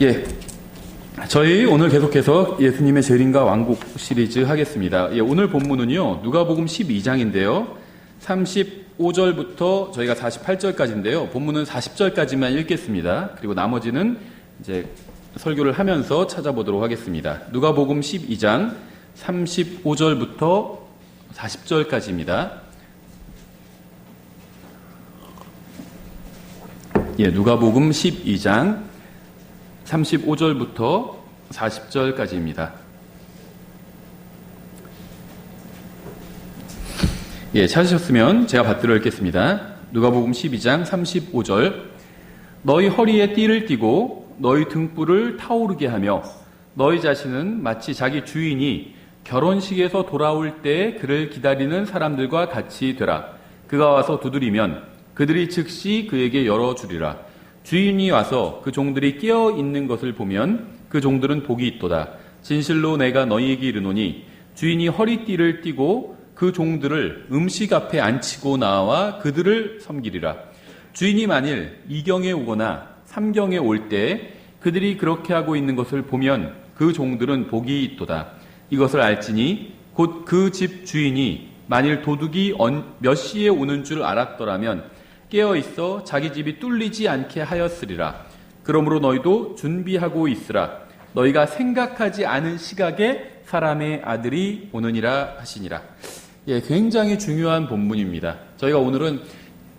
예, 저희 오늘 계속해서 예수님의 재림과 왕국 시리즈 하겠습니다. 예, 오늘 본문은요, 누가복음 12장인데요. 35절부터 저희가 48절까지인데요. 본문은 40절까지만 읽겠습니다. 그리고 나머지는 이제 설교를 하면서 찾아보도록 하겠습니다. 누가복음 12장 35절부터 40절까지입니다. 예, 누가복음 12장 35절부터 40절까지입니다. 예, 찾으셨으면 제가 받들어 읽겠습니다. 누가복음 12장 35절. 너희 허리에 띠를 띠고 너희 등불을 타오르게 하며 너희 자신은 마치 자기 주인이 결혼식에서 돌아올 때 그를 기다리는 사람들과 같이 되라. 그가 와서 두드리면 그들이 즉시 그에게 열어주리라. 주인이 와서 그 종들이 깨어 있는 것을 보면 그 종들은 복이 있도다. 진실로 내가 너희에게 이르노니 주인이 허리띠를 띠고 그 종들을 음식 앞에 앉히고 나와 그들을 섬기리라. 주인이 만일 2경에 오거나 3경에 올 때 그들이 그렇게 하고 있는 것을 보면 그 종들은 복이 있도다. 이것을 알지니 곧 그 집 주인이 만일 도둑이 몇 시에 오는 줄 알았더라면 깨어있어 자기 집이 뚫리지 않게 하였으리라. 그러므로 너희도 준비하고 있으라. 너희가 생각하지 않은 시각에 사람의 아들이 오느니라 하시니라. 예, 굉장히 중요한 본문입니다. 저희가 오늘은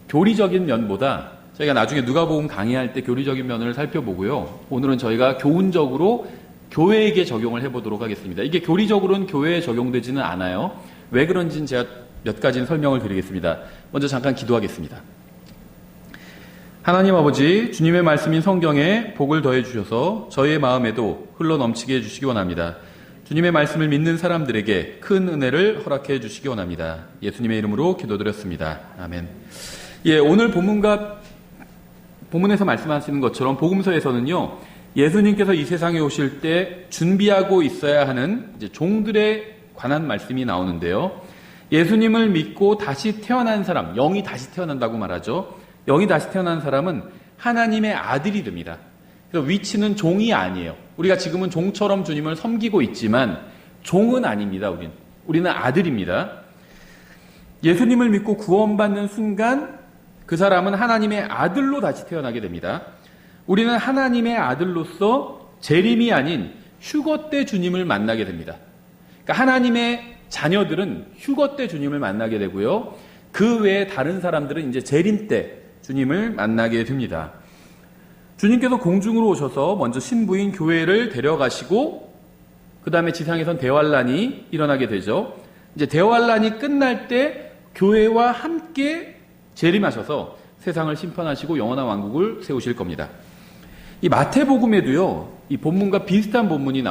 교리적인 면보다 저희가 나중에 누가복음 강의할 때 교리적인 면을 살펴보고요. 오늘은 저희가 교훈적으로 교회에게 적용을 해보도록 하겠습니다. 이게 교리적으로는 교회에 적용되지는 않아요. 왜 그런지는 제가 몇 가지 설명을 드리겠습니다. 먼저 잠깐 기도하겠습니다. 하나님 아버지, 주님의 말씀인 성경에 복을 더해 주셔서 저희의 마음에도 흘러넘치게 해주시기 원합니다. 주님의 말씀을 믿는 사람들에게 큰 은혜를 허락해 주시기 원합니다. 예수님의 이름으로 기도드렸습니다. 아멘. 예, 오늘 본문에서 말씀하시는 것처럼 복음서에서는요, 예수님께서 이 세상에 오실 때 준비하고 있어야 하는 이제 종들에 관한 말씀이 나오는데요. 예수님을 믿고 다시 태어난 사람, 영이 다시 태어난다고 말하죠. 영이 다시 태어난 사람은 하나님의 아들이 됩니다. 그래서 위치는 종이 아니에요. 우리가 지금은 종처럼 주님을 섬기고 있지만 종은 아닙니다. 우리는 아들입니다. 예수님을 믿고 구원받는 순간 그 사람은 하나님의 아들로 다시 태어나게 됩니다. 우리는 하나님의 아들로서 재림이 아닌 휴거 때 주님을 만나게 됩니다. 그러니까 하나님의 자녀들은 휴거 때 주님을 만나게 되고요. 그 외에 다른 사람들은 이제 재림 때 주님을 만나게 됩니다. 주님께서 공중으로 오셔서 먼저 신부인 교회를 데려가시고 그 다음에 지상에선 대환란이 일어나게 되죠. 이제 대환란이 끝날 때 교회와 함께 재림하셔서 세상을 심판하시고 영원한 왕국을 세우실 겁니다. 이 마태복음에도요, 이 본문과 비슷한 본문이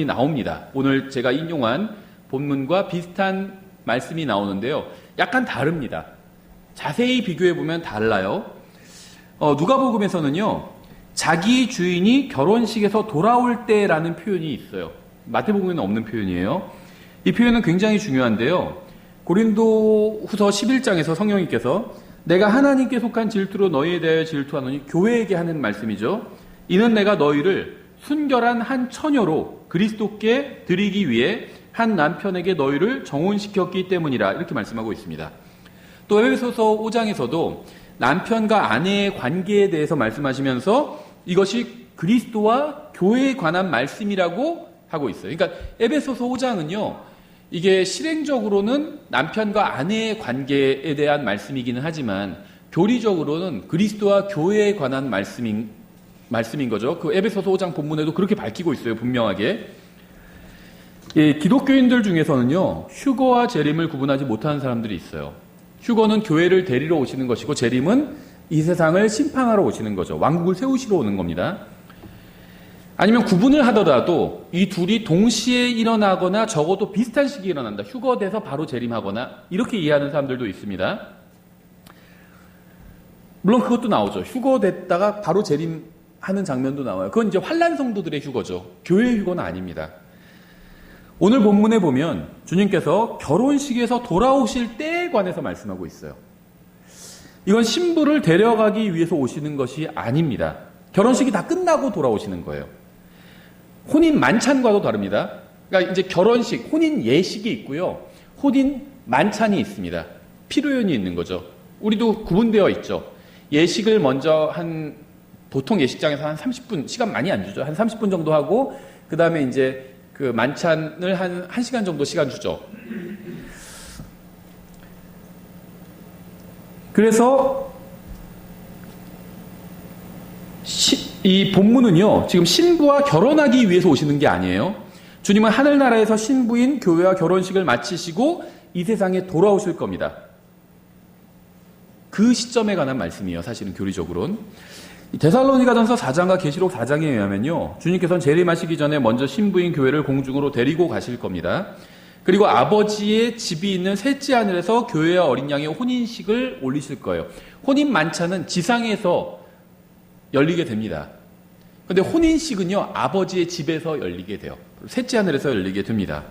나옵니다. 오늘 제가 인용한 본문과 비슷한 말씀이 나오는데요. 약간 다릅니다. 자세히 비교해보면 달라요. 누가복음에서는요, 자기 주인이 결혼식에서 돌아올 때라는 표현이 있어요. 마태복음에는 없는 표현이에요. 이 표현은 굉장히 중요한데요. 고린도후서 11장에서 성령님께서 내가 하나님께 속한 질투로 너희에 대하여 질투하노니 교회에게 하는 말씀이죠. 이는 내가 너희를 순결한 한 처녀로 그리스도께 드리기 위해 한 남편에게 너희를 정혼시켰기 때문이라 이렇게 말씀하고 있습니다. 또 에베소서 5장에서도 남편과 아내의 관계에 대해서 말씀하시면서 이것이 그리스도와 교회에 관한 말씀이라고 하고 있어요. 그러니까 에베소서 5장은요, 이게 실행적으로는 남편과 아내의 관계에 대한 말씀이기는 하지만 교리적으로는 그리스도와 교회에 관한 말씀인 거죠. 그 에베소서 5장 본문에도 그렇게 밝히고 있어요, 분명하게. 예, 기독교인들 중에서는요, 휴거와 재림을 구분하지 못하는 사람들이 있어요. 휴거는 교회를 데리러 오시는 것이고 재림은 이 세상을 심판하러 오시는 거죠. 왕국을 세우시러 오는 겁니다. 아니면 구분을 하더라도 이 둘이 동시에 일어나거나 적어도 비슷한 시기에 일어난다. 휴거돼서 바로 재림하거나 이렇게 이해하는 사람들도 있습니다. 물론 그것도 나오죠. 휴거됐다가 바로 재림하는 장면도 나와요. 그건 이제 환난 성도들의 휴거죠. 교회의 휴거는 아닙니다. 오늘 본문에 보면 주님께서 결혼식에서 돌아오실 때에 관해서 말씀하고 있어요. 이건 신부를 데려가기 위해서 오시는 것이 아닙니다. 결혼식이 다 끝나고 돌아오시는 거예요. 혼인 만찬과도 다릅니다. 그러니까 이제 결혼식, 혼인 예식이 있고요. 혼인 만찬이 있습니다. 피로연이 있는 거죠. 우리도 구분되어 있죠. 예식을 먼저 보통 예식장에서 한 30분, 시간 많이 안 주죠. 한 30분 정도 하고, 그 다음에 이제 그 만찬을 한 1시간 정도 시간 주죠. 그래서 이 본문은요, 지금 신부와 결혼하기 위해서 오시는 게 아니에요. 주님은 하늘나라에서 신부인 교회와 결혼식을 마치시고 이 세상에 돌아오실 겁니다. 그 시점에 관한 말씀이에요. 사실은 교리적으로는. 데살로니가전서 4장과 계시록 4장에 의하면요, 주님께서는 재림하시기 전에 먼저 신부인 교회를 공중으로 데리고 가실 겁니다. 그리고 아버지의 집이 있는 셋째 하늘에서 교회와 어린 양의 혼인식을 올리실 거예요. 혼인 만찬은 지상에서 열리게 됩니다. 그런데 혼인식은요, 아버지의 집에서 열리게 돼요. 셋째 하늘에서 열리게 됩니다.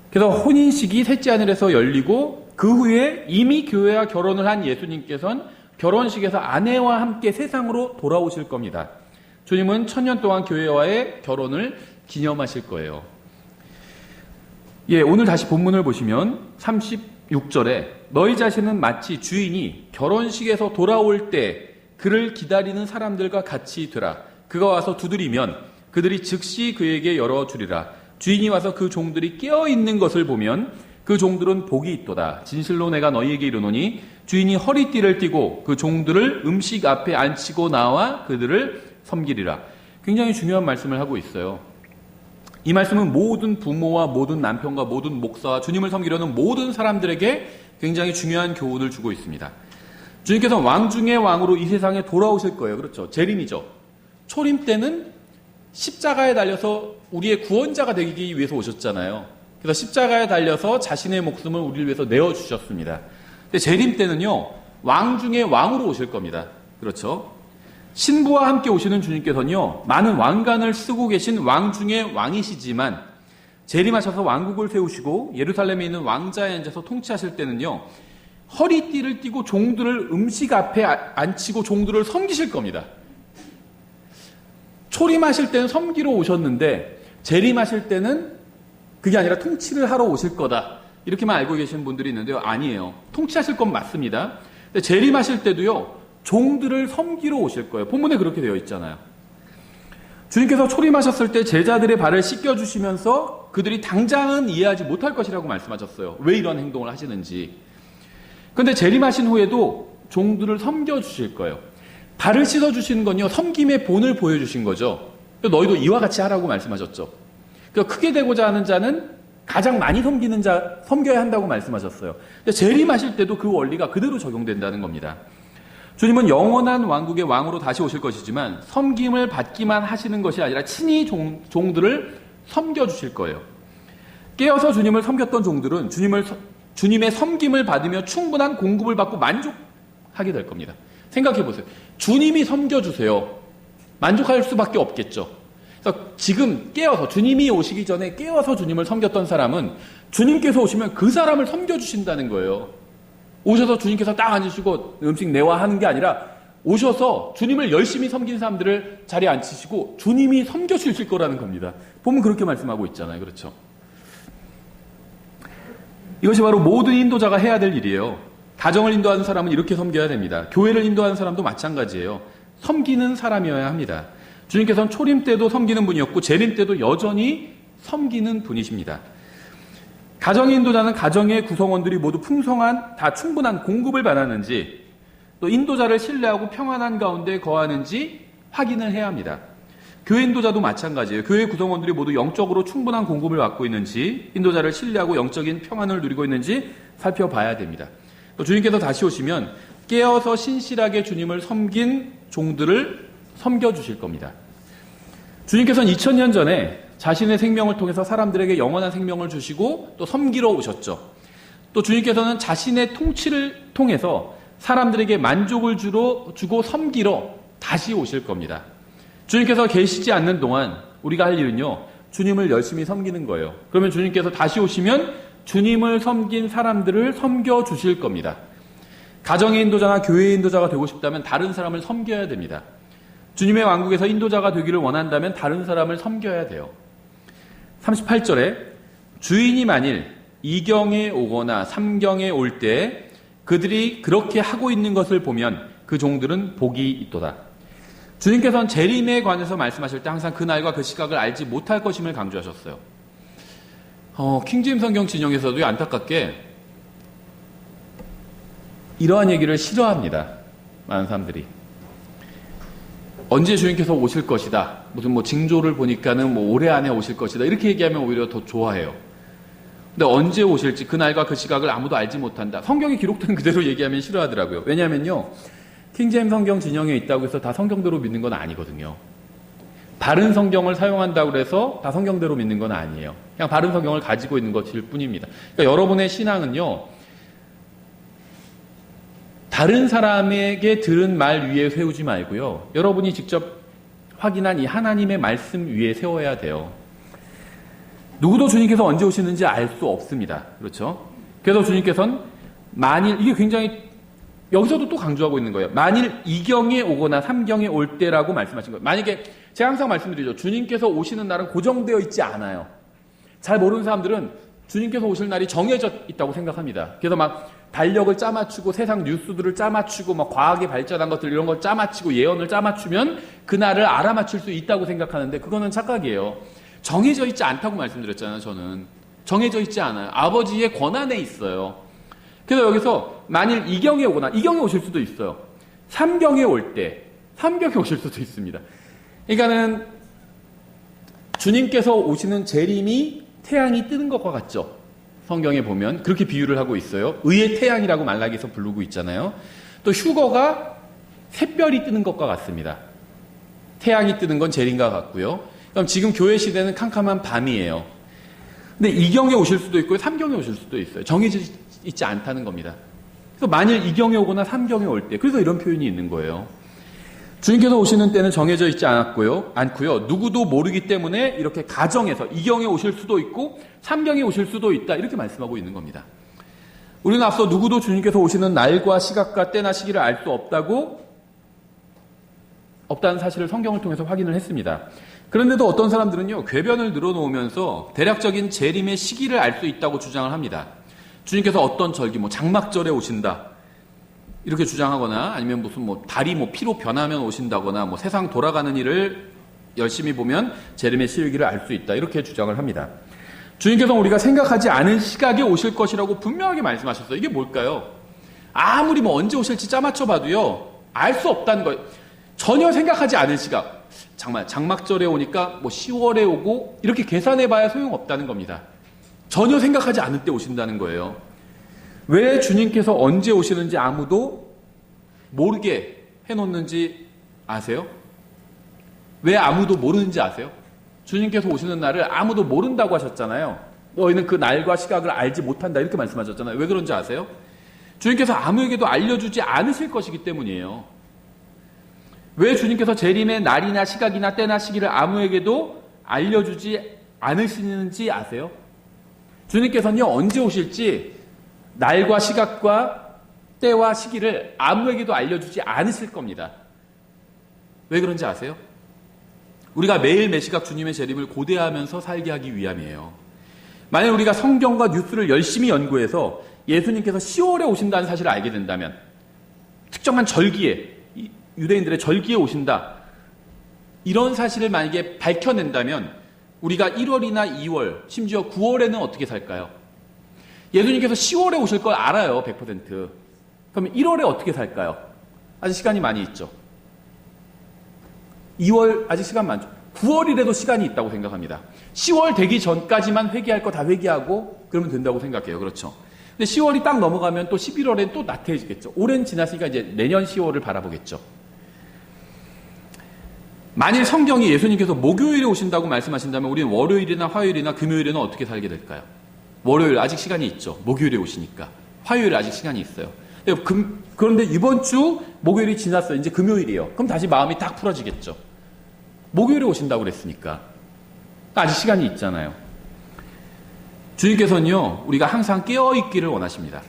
그래서 혼인식이 셋째 하늘에서 열리고 그 후에 이미 교회와 결혼을 한 예수님께서는 결혼식에서 아내와 함께 세상으로 돌아오실 겁니다. 주님은 1000년 동안 교회와의 결혼을 기념하실 거예요. 오늘 다시 본문을 보시면 36절에 너희 자신은 마치 주인이 결혼식에서 돌아올 때 그를 기다리는 사람들과 같이 되라. 그가 와서 두드리면 그들이 즉시 그에게 열어주리라. 주인이 와서 그 종들이 깨어있는 것을 보면 그 종들은 복이 있도다. 진실로 내가 너희에게 이르노니 주인이 허리띠를 띠고 그 종들을 음식 앞에 앉히고 나와 그들을 섬기리라. 굉장히 중요한 말씀을 하고 있어요. 이 말씀은 모든 부모와 모든 남편과 모든 목사와 주님을 섬기려는 모든 사람들에게 굉장히 중요한 교훈을 주고 있습니다. 주님께서 왕 중의 왕으로 이 세상에 돌아오실 거예요. 그렇죠. 재림이죠. 초림 때는 십자가에 달려서 우리의 구원자가 되기 위해서 오셨잖아요. 그래서 십자가에 달려서 자신의 목숨을 우리를 위해서 내어주셨습니다. 근데 재림 때는요, 왕 중의 왕으로 오실 겁니다. 그렇죠. 신부와 함께 오시는 주님께서는요, 많은 왕관을 쓰고 계신 왕 중의 왕이시지만 재림하셔서 왕국을 세우시고 예루살렘에 있는 왕자에 앉아서 통치하실 때는요, 허리띠를 띠고 종들을 음식 앞에 앉히고 종들을 섬기실 겁니다. 초림하실 때는 섬기러 오셨는데 재림하실 때는 그게 아니라 통치를 하러 오실 거다. 이렇게만 알고 계시는 분들이 있는데요. 아니에요. 통치하실 건 맞습니다. 근데 재림하실 때도요, 종들을 섬기러 오실 거예요. 본문에 그렇게 되어 있잖아요. 주님께서 초림하셨을 때 제자들의 발을 씻겨주시면서 그들이 당장은 이해하지 못할 것이라고 말씀하셨어요. 왜 이런 행동을 하시는지. 그런데 재림하신 후에도 종들을 섬겨주실 거예요. 발을 씻어주시는 건요, 섬김의 본을 보여주신 거죠. 너희도 이와 같이 하라고 말씀하셨죠. 그러니까 크게 되고자 하는 자는 가장 많이 섬기는 자, 섬겨야 한다고 말씀하셨어요. 근데 재림하실 때도 그 원리가 그대로 적용된다는 겁니다. 주님은 영원한 왕국의 왕으로 다시 오실 것이지만 섬김을 받기만 하시는 것이 아니라 친히 종들을 섬겨주실 거예요. 깨어서 주님을 섬겼던 종들은 주님의 섬김을 받으며 충분한 공급을 받고 만족하게 될 겁니다. 생각해 보세요. 주님이 섬겨주세요. 만족할 수밖에 없겠죠. 그래서 지금 깨어서 주님이 오시기 전에 깨어서 주님을 섬겼던 사람은 주님께서 오시면 그 사람을 섬겨주신다는 거예요. 오셔서 주님께서 딱 앉으시고 음식 내와 하는 게 아니라 오셔서 주님을 열심히 섬긴 사람들을 자리에 앉히시고 주님이 섬겨주실 거라는 겁니다. 보면 그렇게 말씀하고 있잖아요. 그렇죠? 이것이 바로 모든 인도자가 해야 될 일이에요. 가정을 인도하는 사람은 이렇게 섬겨야 됩니다. 교회를 인도하는 사람도 마찬가지예요. 섬기는 사람이어야 합니다. 주님께서는 초림 때도 섬기는 분이었고 재림 때도 여전히 섬기는 분이십니다. 가정의 인도자는 가정의 구성원들이 모두 풍성한, 다 충분한 공급을 받았는지, 또 인도자를 신뢰하고 평안한 가운데 거하는지 확인을 해야 합니다. 교회 인도자도 마찬가지예요. 교회 구성원들이 모두 영적으로 충분한 공급을 받고 있는지, 인도자를 신뢰하고 영적인 평안을 누리고 있는지 살펴봐야 됩니다. 또 주님께서 다시 오시면 깨어서 신실하게 주님을 섬긴 종들을 섬겨주실 겁니다. 주님께서는 2000년 전에 자신의 생명을 통해서 사람들에게 영원한 생명을 주시고 또 섬기러 오셨죠. 또 주님께서는 자신의 통치를 통해서 사람들에게 만족을 주고 섬기러 다시 오실 겁니다. 주님께서 계시지 않는 동안 우리가 할 일은요, 주님을 열심히 섬기는 거예요. 그러면 주님께서 다시 오시면 주님을 섬긴 사람들을 섬겨주실 겁니다. 가정의 인도자나 교회의 인도자가 되고 싶다면 다른 사람을 섬겨야 됩니다. 주님의 왕국에서 인도자가 되기를 원한다면 다른 사람을 섬겨야 돼요. 38절에 주인이 만일 2경에 오거나 3경에 올 때 그들이 그렇게 하고 있는 것을 보면 그 종들은 복이 있도다. 주님께서는 재림에 관해서 말씀하실 때 항상 그날과 그 시각을 알지 못할 것임을 강조하셨어요. 킹제임스 성경 진영에서도 안타깝게 이러한 얘기를 싫어합니다. 많은 사람들이. 언제 주님께서 오실 것이다. 무슨 징조를 보니까는 올해 안에 오실 것이다. 이렇게 얘기하면 오히려 더 좋아해요. 근데 언제 오실지 그날과 그 시각을 아무도 알지 못한다. 성경에 기록된 그대로 얘기하면 싫어하더라고요. 왜냐면요. 킹제임스 성경 진영에 있다고 해서 다 성경대로 믿는 건 아니거든요. 바른 성경을 사용한다고 해서 다 성경대로 믿는 건 아니에요. 그냥 바른 성경을 가지고 있는 것일 뿐입니다. 그러니까 여러분의 신앙은요. 다른 사람에게 들은 말 위에 세우지 말고요. 여러분이 직접 확인한 이 하나님의 말씀 위에 세워야 돼요. 누구도 주님께서 언제 오시는지 알 수 없습니다. 그렇죠? 그래서 주님께서는 만일, 이게 굉장히 여기서도 또 강조하고 있는 거예요. 만일 2경에 오거나 3경에 올 때라고 말씀하신 거예요. 만약에 제가 항상 말씀드리죠. 주님께서 오시는 날은 고정되어 있지 않아요. 잘 모르는 사람들은 주님께서 오실 날이 정해져 있다고 생각합니다. 그래서 막 달력을 짜맞추고 세상 뉴스들을 짜맞추고 막 과학이 발전한 것들 이런 걸 짜맞추고 예언을 짜맞추면 그날을 알아맞힐 수 있다고 생각하는데 그거는 착각이에요. 정해져 있지 않다고 말씀드렸잖아요. 저는 정해져 있지 않아요. 아버지의 권한에 있어요. 그래서 여기서 만일 2경에 오거나 2경에 오실 수도 있어요. 3경에 올 때 3경에 오실 수도 있습니다. 그러니까는 주님께서 오시는 재림이 태양이 뜨는 것과 같죠. 성경에 보면 그렇게 비유를 하고 있어요. 의의 태양이라고 말라기에서 부르고 있잖아요. 또 휴거가 샛별이 뜨는 것과 같습니다. 태양이 뜨는 건 재림과 같고요. 그럼 지금 교회 시대는 캄캄한 밤이에요. 근데 2경에 오실 수도 있고 3경에 오실 수도 있어요. 정해져 있지 않다는 겁니다. 그래서 만일 2경에 오거나 3경에 올 때, 그래서 이런 표현이 있는 거예요. 주님께서 오시는 때는 정해져 있지 않고요. 누구도 모르기 때문에 이렇게 가정해서 2경에 오실 수도 있고 3경에 오실 수도 있다. 이렇게 말씀하고 있는 겁니다. 우리는 앞서 누구도 주님께서 오시는 날과 시각과 때나 시기를 알 수 없다는 사실을 성경을 통해서 확인을 했습니다. 그런데도 어떤 사람들은요, 궤변을 늘어놓으면서 대략적인 재림의 시기를 알 수 있다고 주장을 합니다. 주님께서 어떤 절기, 장막절에 오신다. 이렇게 주장하거나 아니면 무슨 달이 피로 변하면 오신다거나 세상 돌아가는 일을 열심히 보면 재림의 시기를 알 수 있다. 이렇게 주장을 합니다. 주님께서 우리가 생각하지 않은 시각에 오실 것이라고 분명하게 말씀하셨어요. 이게 뭘까요? 아무리 언제 오실지 짜맞춰 봐도요, 알 수 없다는 거예요. 전혀 생각하지 않은 시각. 정말 장막절에 오니까 10월에 오고 이렇게 계산해 봐야 소용없다는 겁니다. 전혀 생각하지 않을 때 오신다는 거예요. 왜 주님께서 언제 오시는지 아무도 모르게 해놓는지 아세요? 왜 아무도 모르는지 아세요? 주님께서 오시는 날을 아무도 모른다고 하셨잖아요. 너희는 그 날과 시각을 알지 못한다 이렇게 말씀하셨잖아요. 왜 그런지 아세요? 주님께서 아무에게도 알려주지 않으실 것이기 때문이에요. 왜 주님께서 재림의 날이나 시각이나 때나 시기를 아무에게도 알려주지 않으시는지 아세요? 주님께서는요, 언제 오실지 날과 시각과 때와 시기를 아무에게도 알려주지 않으실 겁니다. 왜 그런지 아세요? 우리가 매일 매시각 주님의 재림을 고대하면서 살게 하기 위함이에요. 만약 우리가 성경과 뉴스를 열심히 연구해서 예수님께서 10월에 오신다는 사실을 알게 된다면, 특정한 절기에, 유대인들의 절기에 오신다, 이런 사실을 만약에 밝혀낸다면 우리가 1월이나 2월, 심지어 9월에는 어떻게 살까요? 예수님께서 10월에 오실 걸 알아요, 100%. 그럼 1월에 어떻게 살까요? 아직 시간이 많이 있죠. 2월 아직 시간 많죠. 9월이라도 시간이 있다고 생각합니다. 10월 되기 전까지만 회개할 거 다 회개하고 그러면 된다고 생각해요. 그렇죠. 근데 10월이 딱 넘어가면 또 11월엔 또 나태해지겠죠. 올해는 지났으니까 이제 내년 10월을 바라보겠죠. 만일 성경이 예수님께서 목요일에 오신다고 말씀하신다면 우리는 월요일이나 화요일이나 금요일에는 어떻게 살게 될까요? 월요일 아직 시간이 있죠. 목요일에 오시니까. 화요일에 아직 시간이 있어요. 그런데 이번 주 목요일이 지났어요. 이제 금요일이에요. 그럼 다시 마음이 딱 풀어지겠죠. 목요일에 오신다고 그랬으니까. 아직 시간이 있잖아요. 주님께서는요, 우리가 항상 깨어있기를 원하십니다.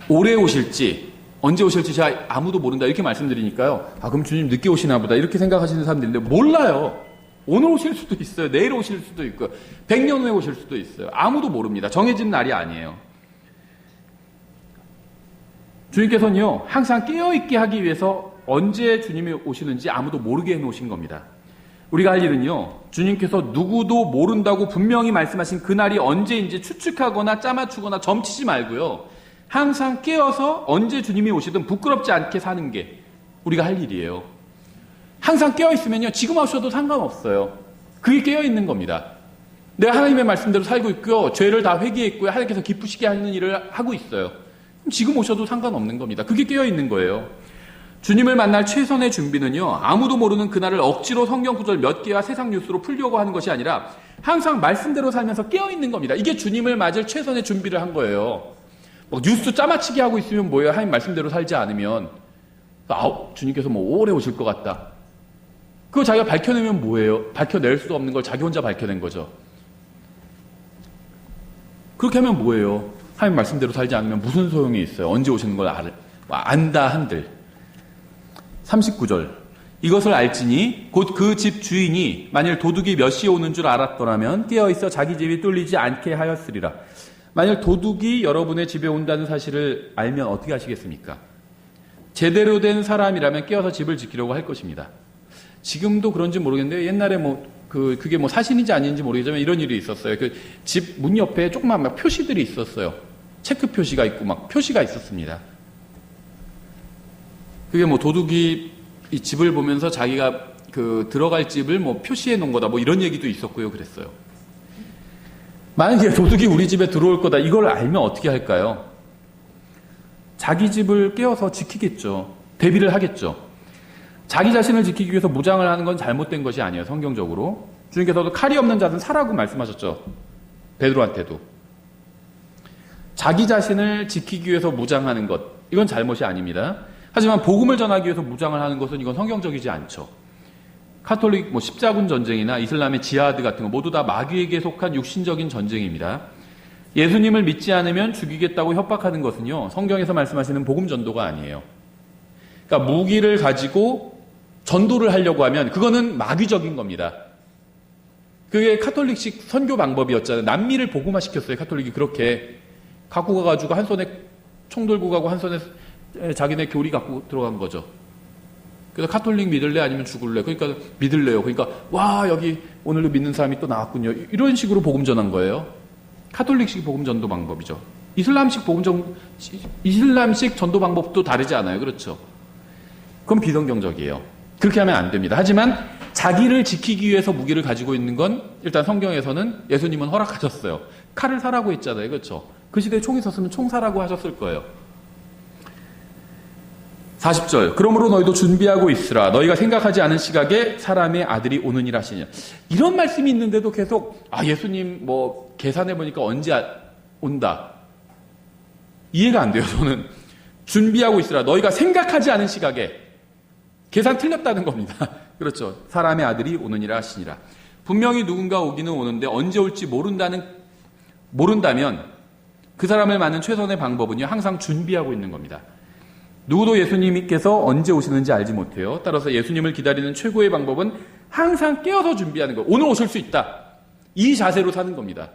올해 오실지, 언제 오실지 제가 아무도 모른다 이렇게 말씀드리니까요. 그럼 주님 늦게 오시나 보다 이렇게 생각하시는 사람들인데 몰라요. 오늘 오실 수도 있어요. 내일 오실 수도 있고요. 100년 후에 오실 수도 있어요. 아무도 모릅니다. 정해진 날이 아니에요. 주님께서는요, 항상 깨어있게 하기 위해서 언제 주님이 오시는지 아무도 모르게 해놓으신 겁니다. 우리가 할 일은요, 주님께서 누구도 모른다고 분명히 말씀하신 그날이 언제인지 추측하거나 짜맞추거나 점치지 말고요, 항상 깨어서 언제 주님이 오시든 부끄럽지 않게 사는 게 우리가 할 일이에요. 항상 깨어있으면요, 지금 오셔도 상관없어요. 그게 깨어있는 겁니다. 내가 하나님의 말씀대로 살고 있고요, 죄를 다 회개했고요, 하나님께서 기쁘시게 하는 일을 하고 있어요. 그럼 지금 오셔도 상관없는 겁니다. 그게 깨어있는 거예요. 주님을 만날 최선의 준비는요, 아무도 모르는 그날을 억지로 성경 구절 몇 개와 세상 뉴스로 풀려고 하는 것이 아니라 항상 말씀대로 살면서 깨어있는 겁니다. 이게 주님을 맞을 최선의 준비를 한 거예요. 막 뉴스 짜맞히게 하고 있으면 뭐예요? 하나님 말씀대로 살지 않으면 주님께서 뭐 오래 오실 것 같다. 그거 자기가 밝혀내면 뭐예요? 밝혀낼 수도 없는 걸 자기 혼자 밝혀낸 거죠. 그렇게 하면 뭐예요? 하나님 말씀대로 살지 않으면 무슨 소용이 있어요? 언제 오시는 걸 안다 한들. 39절. 이것을 알지니 곧 그 집 주인이 만일 도둑이 몇 시에 오는 줄 알았더라면 깨어있어 자기 집이 뚫리지 않게 하였으리라. 만일 도둑이 여러분의 집에 온다는 사실을 알면 어떻게 하시겠습니까? 제대로 된 사람이라면 깨어서 집을 지키려고 할 것입니다. 지금도 그런지 모르겠는데 옛날에 그게 사신인지 아닌지 모르겠지만 이런 일이 있었어요. 그 집 문 옆에 조그만 막 표시들이 있었어요. 체크 표시가 있고 막 표시가 있었습니다. 그게 도둑이 이 집을 보면서 자기가 들어갈 집을 표시해 놓은 거다 이런 얘기도 있었고요. 그랬어요. 만약에 도둑이 우리 집에 들어올 거다 이걸 알면 어떻게 할까요? 자기 집을 깨어서 지키겠죠. 대비를 하겠죠. 자기 자신을 지키기 위해서 무장을 하는 건 잘못된 것이 아니에요. 성경적으로. 주님께서도 칼이 없는 자는 사라고 말씀하셨죠. 베드로한테도. 자기 자신을 지키기 위해서 무장하는 것, 이건 잘못이 아닙니다. 하지만 복음을 전하기 위해서 무장을 하는 것은 이건 성경적이지 않죠. 카톨릭 십자군 전쟁이나 이슬람의 지하드 같은 거 모두 다 마귀에게 속한 육신적인 전쟁입니다. 예수님을 믿지 않으면 죽이겠다고 협박하는 것은요, 성경에서 말씀하시는 복음 전도가 아니에요. 그러니까 무기를 가지고 전도를 하려고 하면 그거는 마귀적인 겁니다. 그게 카톨릭식 선교 방법이었잖아요. 남미를 복음화시켰어요. 카톨릭이 그렇게 갖고 가가지고 한 손에 총 들고 가고 한 손에 자기네 교리 갖고 들어간 거죠. 그래서 카톨릭 믿을래 아니면 죽을래? 그러니까 믿을래요. 그러니까 와 여기 오늘도 믿는 사람이 또 나왔군요. 이런 식으로 복음 전한 거예요. 카톨릭식 복음 전도 방법이죠. 이슬람식 전도 방법도 다르지 않아요. 그렇죠? 그건 비성경적이에요. 그렇게 하면 안 됩니다. 하지만 자기를 지키기 위해서 무기를 가지고 있는 건 일단 성경에서는 예수님은 허락하셨어요. 칼을 사라고 했잖아요. 그렇죠? 그 시대에 총이 있었으면 총 사라고 하셨을 거예요. 40절. 그러므로 너희도 준비하고 있으라. 너희가 생각하지 않은 시각에 사람의 아들이 오느니라 하시냐. 이런 말씀이 있는데도 계속 예수님 계산해보니까 언제 온다. 이해가 안 돼요. 저는 준비하고 있으라. 너희가 생각하지 않은 시각에 계산 틀렸다는 겁니다. 그렇죠. 사람의 아들이 오느니라 하시니라. 분명히 누군가 오기는 오는데 언제 올지 모른다면 그 사람을 맞는 최선의 방법은요, 항상 준비하고 있는 겁니다. 누구도 예수님께서 언제 오시는지 알지 못해요. 따라서 예수님을 기다리는 최고의 방법은 항상 깨어서 준비하는 거. 오늘 오실 수 있다. 이 자세로 사는 겁니다.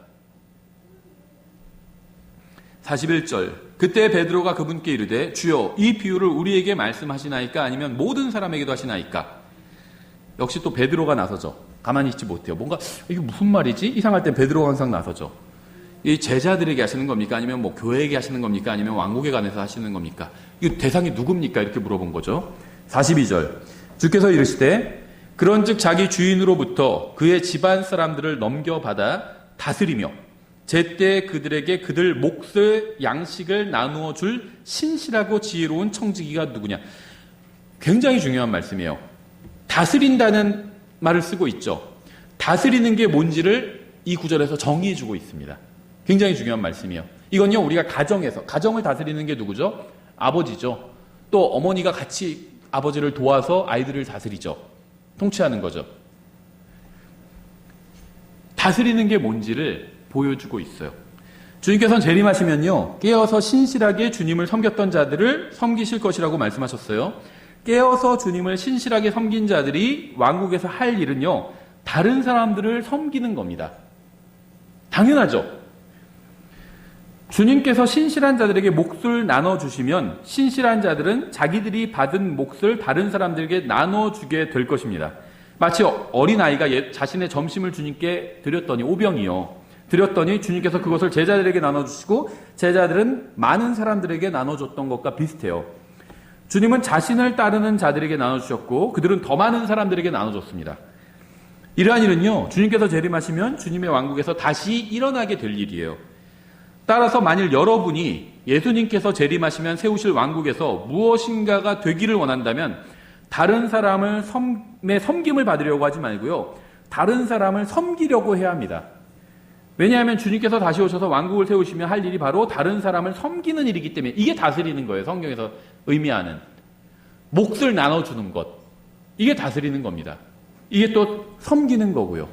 41절. 그때 베드로가 그분께 이르되 주여 이 비유를 우리에게 말씀하시나이까 아니면 모든 사람에게도 하시나이까. 역시 또 베드로가 나서죠. 가만히 있지 못해요. 뭔가 이게 무슨 말이지? 이상할 땐 베드로가 항상 나서죠. 이 제자들에게 하시는 겁니까? 아니면 교회에게 하시는 겁니까? 아니면 왕국에 관해서 하시는 겁니까? 이 대상이 누굽니까? 이렇게 물어본 거죠. 42절. 주께서 이르시되 그런즉 자기 주인으로부터 그의 집안 사람들을 넘겨받아 다스리며 제때 그들에게 그들 몫의 양식을 나누어 줄 신실하고 지혜로운 청지기가 누구냐. 굉장히 중요한 말씀이에요. 다스린다는 말을 쓰고 있죠. 다스리는 게 뭔지를 이 구절에서 정의해 주고 있습니다. 굉장히 중요한 말씀이에요. 이건요, 우리가 가정을 다스리는 게 누구죠? 아버지죠. 또 어머니가 같이 아버지를 도와서 아이들을 다스리죠. 통치하는 거죠. 다스리는 게 뭔지를 보여주고 있어요. 주님께서는 재림하시면요, 깨어서 신실하게 주님을 섬겼던 자들을 섬기실 것이라고 말씀하셨어요. 깨어서 주님을 신실하게 섬긴 자들이 왕국에서 할 일은요, 다른 사람들을 섬기는 겁니다. 당연하죠. 주님께서 신실한 자들에게 몫을 나눠주시면 신실한 자들은 자기들이 받은 몫을 다른 사람들에게 나눠주게 될 것입니다. 마치 어린아이가 자신의 점심을 주님께 드렸더니, 오병이요, 드렸더니 주님께서 그것을 제자들에게 나눠주시고 제자들은 많은 사람들에게 나눠줬던 것과 비슷해요. 주님은 자신을 따르는 자들에게 나눠주셨고 그들은 더 많은 사람들에게 나눠줬습니다. 이러한 일은요, 주님께서 재림하시면 주님의 왕국에서 다시 일어나게 될 일이에요. 따라서 만일 여러분이 예수님께서 재림하시면 세우실 왕국에서 무엇인가가 되기를 원한다면 다른 사람을 섬김을 받으려고 하지 말고요, 다른 사람을 섬기려고 해야 합니다. 왜냐하면 주님께서 다시 오셔서 왕국을 세우시면 할 일이 바로 다른 사람을 섬기는 일이기 때문에, 이게 다스리는 거예요. 성경에서 의미하는 몫을 나눠주는 것, 이게 다스리는 겁니다. 이게 또 섬기는 거고요.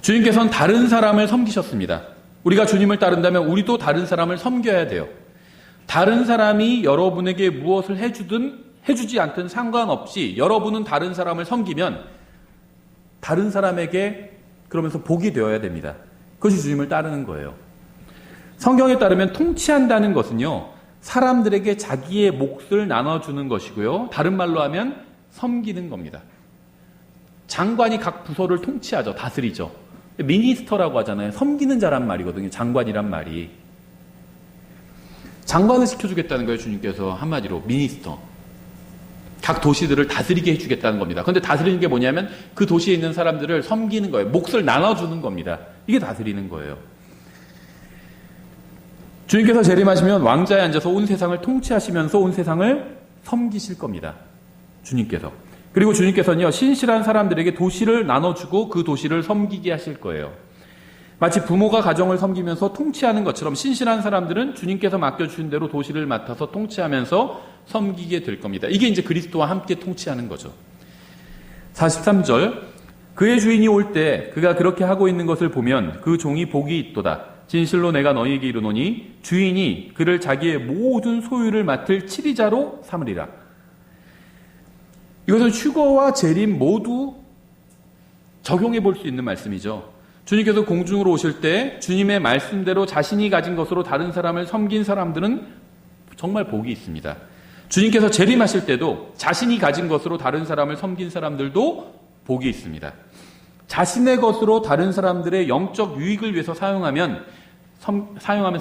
주님께서는 다른 사람을 섬기셨습니다. 우리가 주님을 따른다면 우리도 다른 사람을 섬겨야 돼요. 다른 사람이 여러분에게 무엇을 해주든 해주지 않든 상관없이 여러분은 다른 사람을 섬기면 다른 사람에게 그러면서 복이 되어야 됩니다. 그것이 주님을 따르는 거예요. 성경에 따르면 통치한다는 것은요, 사람들에게 자기의 몫을 나눠주는 것이고요, 다른 말로 하면 섬기는 겁니다. 장관이 각 부서를 통치하죠. 다스리죠. 미니스터라고 하잖아요. 섬기는 자란 말이거든요. 장관이란 말이. 장관을 시켜주겠다는 거예요. 주님께서 한마디로 미니스터. 각 도시들을 다스리게 해주겠다는 겁니다. 그런데 다스리는 게 뭐냐면 그 도시에 있는 사람들을 섬기는 거예요. 몫을 나눠주는 겁니다. 이게 다스리는 거예요. 주님께서 재림하시면 왕자에 앉아서 온 세상을 통치하시면서 온 세상을 섬기실 겁니다. 주님께서. 그리고 주님께서는요, 신실한 사람들에게 도시를 나눠주고 그 도시를 섬기게 하실 거예요. 마치 부모가 가정을 섬기면서 통치하는 것처럼 신실한 사람들은 주님께서 맡겨주신 대로 도시를 맡아서 통치하면서 섬기게 될 겁니다. 이게 이제 그리스도와 함께 통치하는 거죠. 43절, 그의 주인이 올 때 그가 그렇게 하고 있는 것을 보면 그 종이 복이 있도다. 진실로 내가 너희에게 이르노니 주인이 그를 자기의 모든 소유를 맡을 치리자로 삼으리라. 이것은 휴거와 재림 모두 적용해 볼 수 있는 말씀이죠. 주님께서 공중으로 오실 때 주님의 말씀대로 자신이 가진 것으로 다른 사람을 섬긴 사람들은 정말 복이 있습니다. 주님께서 재림하실 때도 자신이 가진 것으로 다른 사람을 섬긴 사람들도 복이 있습니다. 자신의 것으로 다른 사람들의 영적 유익을 위해서 사용하면서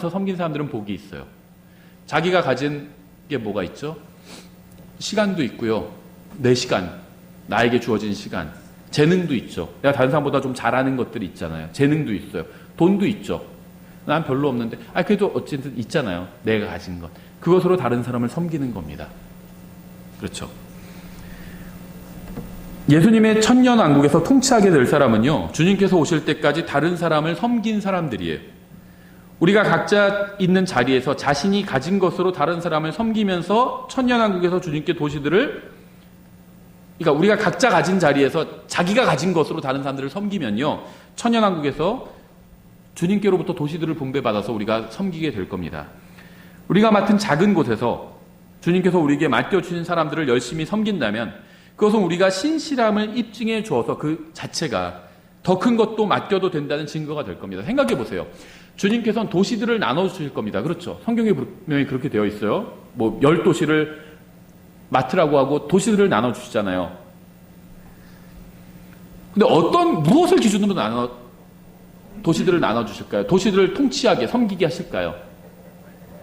섬긴 사람들은 복이 있어요. 자기가 가진 게 뭐가 있죠? 시간도 있고요. 내 시간, 나에게 주어진 시간, 재능도 있죠. 내가 다른 사람보다 좀 잘하는 것들이 있잖아요. 재능도 있어요. 돈도 있죠. 난 별로 없는데, 그래도 어쨌든 있잖아요. 내가 가진 것. 그것으로 다른 사람을 섬기는 겁니다. 그렇죠. 예수님의 천년왕국에서 통치하게 될 사람은요, 주님께서 오실 때까지 다른 사람을 섬긴 사람들이에요. 우리가 각자 있는 자리에서 자신이 가진 것으로 다른 사람을 섬기면서 천년왕국에서 주님께 도시들을, 그러니까 우리가 각자 가진 자리에서 자기가 가진 것으로 다른 사람들을 섬기면요, 천년왕국에서 주님께로부터 도시들을 분배받아서 우리가 섬기게 될 겁니다. 우리가 맡은 작은 곳에서 주님께서 우리에게 맡겨주신 사람들을 열심히 섬긴다면 그것은 우리가 신실함을 입증해 주어서 그 자체가 더 큰 것도 맡겨도 된다는 증거가 될 겁니다. 생각해 보세요. 주님께서는 도시들을 나눠주실 겁니다. 그렇죠. 성경에 분명히 그렇게 되어 있어요. 10도시를 맡으라고 하고 도시들을 나눠주시잖아요. 근데 무엇을 기준으로 도시들을 나눠주실까요? 도시들을 통치하게, 섬기게 하실까요?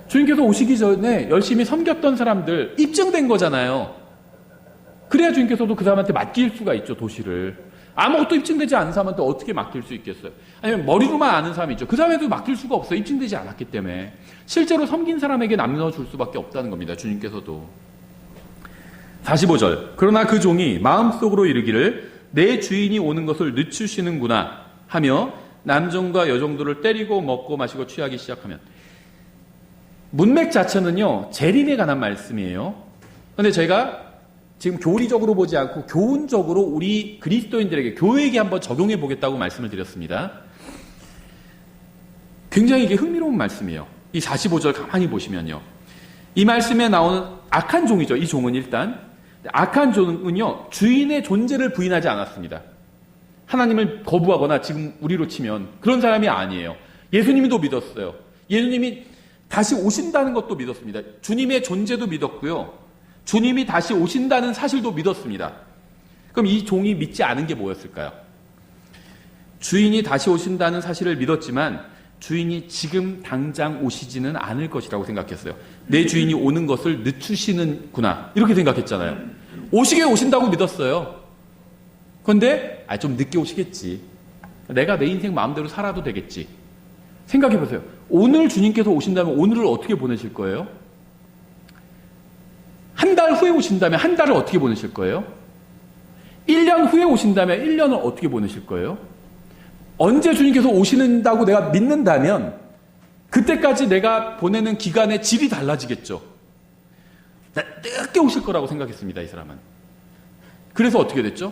주님께서 오시기 전에 열심히 섬겼던 사람들, 입증된 거잖아요. 그래야 주님께서도 그 사람한테 맡길 수가 있죠, 도시를. 아무것도 입증되지 않은 사람한테 어떻게 맡길 수 있겠어요? 아니면 머리로만 아는 사람이 있죠. 그 사람에도 맡길 수가 없어요. 입증되지 않았기 때문에. 실제로 섬긴 사람에게 나눠줄 수밖에 없다는 겁니다, 주님께서도. 45절, 그러나 그 종이 마음속으로 이르기를 내 주인이 오는 것을 늦추시는구나 하며 남종과 여종들을 때리고 먹고 마시고 취하기 시작하면, 문맥 자체는요, 재림에 관한 말씀이에요. 그런데 제가 지금 교리적으로 보지 않고 교훈적으로 우리 그리스도인들에게, 교회에게 한번 적용해 보겠다고 말씀을 드렸습니다. 굉장히 이게 흥미로운 말씀이에요. 이 45절 가만히 보시면요. 이 말씀에 나오는 악한 종이죠. 이 종은 일단. 악한 종은요, 주인의 존재를 부인하지 않았습니다. 하나님을 거부하거나 지금 우리로 치면 그런 사람이 아니에요. 예수님도 믿었어요. 예수님이 다시 오신다는 것도 믿었습니다. 주님의 존재도 믿었고요. 주님이 다시 오신다는 사실도 믿었습니다. 그럼 이 종이 믿지 않은 게 뭐였을까요? 주인이 다시 오신다는 사실을 믿었지만 주인이 지금 당장 오시지는 않을 것이라고 생각했어요. 내 주인이 오는 것을 늦추시는구나 이렇게 생각했잖아요. 오시게 오신다고 믿었어요. 그런데 좀 늦게 오시겠지. 내가 내 인생 마음대로 살아도 되겠지. 생각해 보세요. 오늘 주님께서 오신다면 오늘을 어떻게 보내실 거예요? 한 달 후에 오신다면 한 달을 어떻게 보내실 거예요? 1년 후에 오신다면 1년을 어떻게 보내실 거예요? 언제 주님께서 오시는다고 내가 믿는다면 그때까지 내가 보내는 기간의 질이 달라지겠죠. 늦게 오실 거라고 생각했습니다. 이 사람은. 그래서 어떻게 됐죠?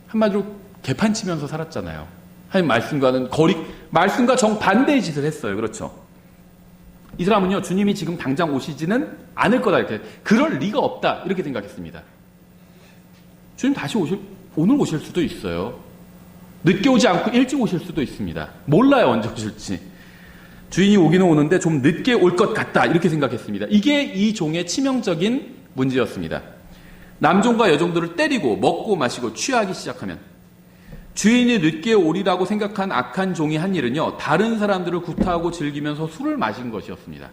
한마디로 개판치면서 살았잖아요. 하나님 말씀과는 말씀과 정반대의 짓을 했어요. 그렇죠? 이 사람은요, 주님이 지금 당장 오시지는 않을 거다. 이렇게. 그럴 리가 없다. 이렇게 생각했습니다. 주님 다시 오늘 오실 수도 있어요. 늦게 오지 않고 일찍 오실 수도 있습니다. 몰라요, 언제 오실지. 주인이 오기는 오는데 좀 늦게 올 것 같다. 이렇게 생각했습니다. 이게 이 종의 치명적인 문제였습니다. 남종과 여종들을 때리고 먹고 마시고 취하기 시작하면 주인이 늦게 오리라고 생각한 악한 종이 한 일은요, 다른 사람들을 구타하고 즐기면서 술을 마신 것이었습니다.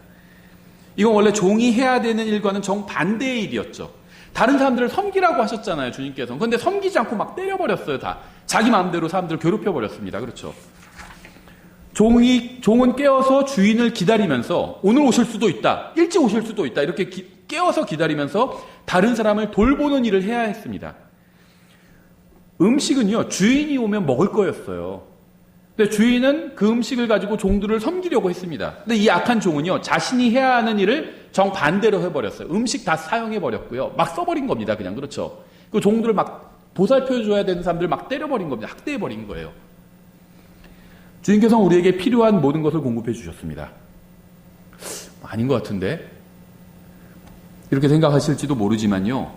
이건 원래 종이 해야 되는 일과는 정반대의 일이었죠. 다른 사람들을 섬기라고 하셨잖아요, 주님께서는. 그런데 섬기지 않고 막 때려버렸어요, 다. 자기 마음대로 사람들을 괴롭혀버렸습니다. 그렇죠? 종은 깨어서 주인을 기다리면서 오늘 오실 수도 있다, 일찍 오실 수도 있다, 이렇게 깨어서 기다리면서 다른 사람을 돌보는 일을 해야 했습니다. 음식은요, 주인이 오면 먹을 거였어요. 근데 주인은 그 음식을 가지고 종들을 섬기려고 했습니다. 근데 이 악한 종은요, 자신이 해야 하는 일을 정반대로 해버렸어요. 음식 다 사용해버렸고요. 막 써버린 겁니다. 그냥. 그렇죠? 그 종들을 막 보살펴줘야 되는 사람들을 막 때려버린 겁니다. 학대해버린 거예요. 주인께서는 우리에게 필요한 모든 것을 공급해 주셨습니다. 아닌 것 같은데? 이렇게 생각하실지도 모르지만요.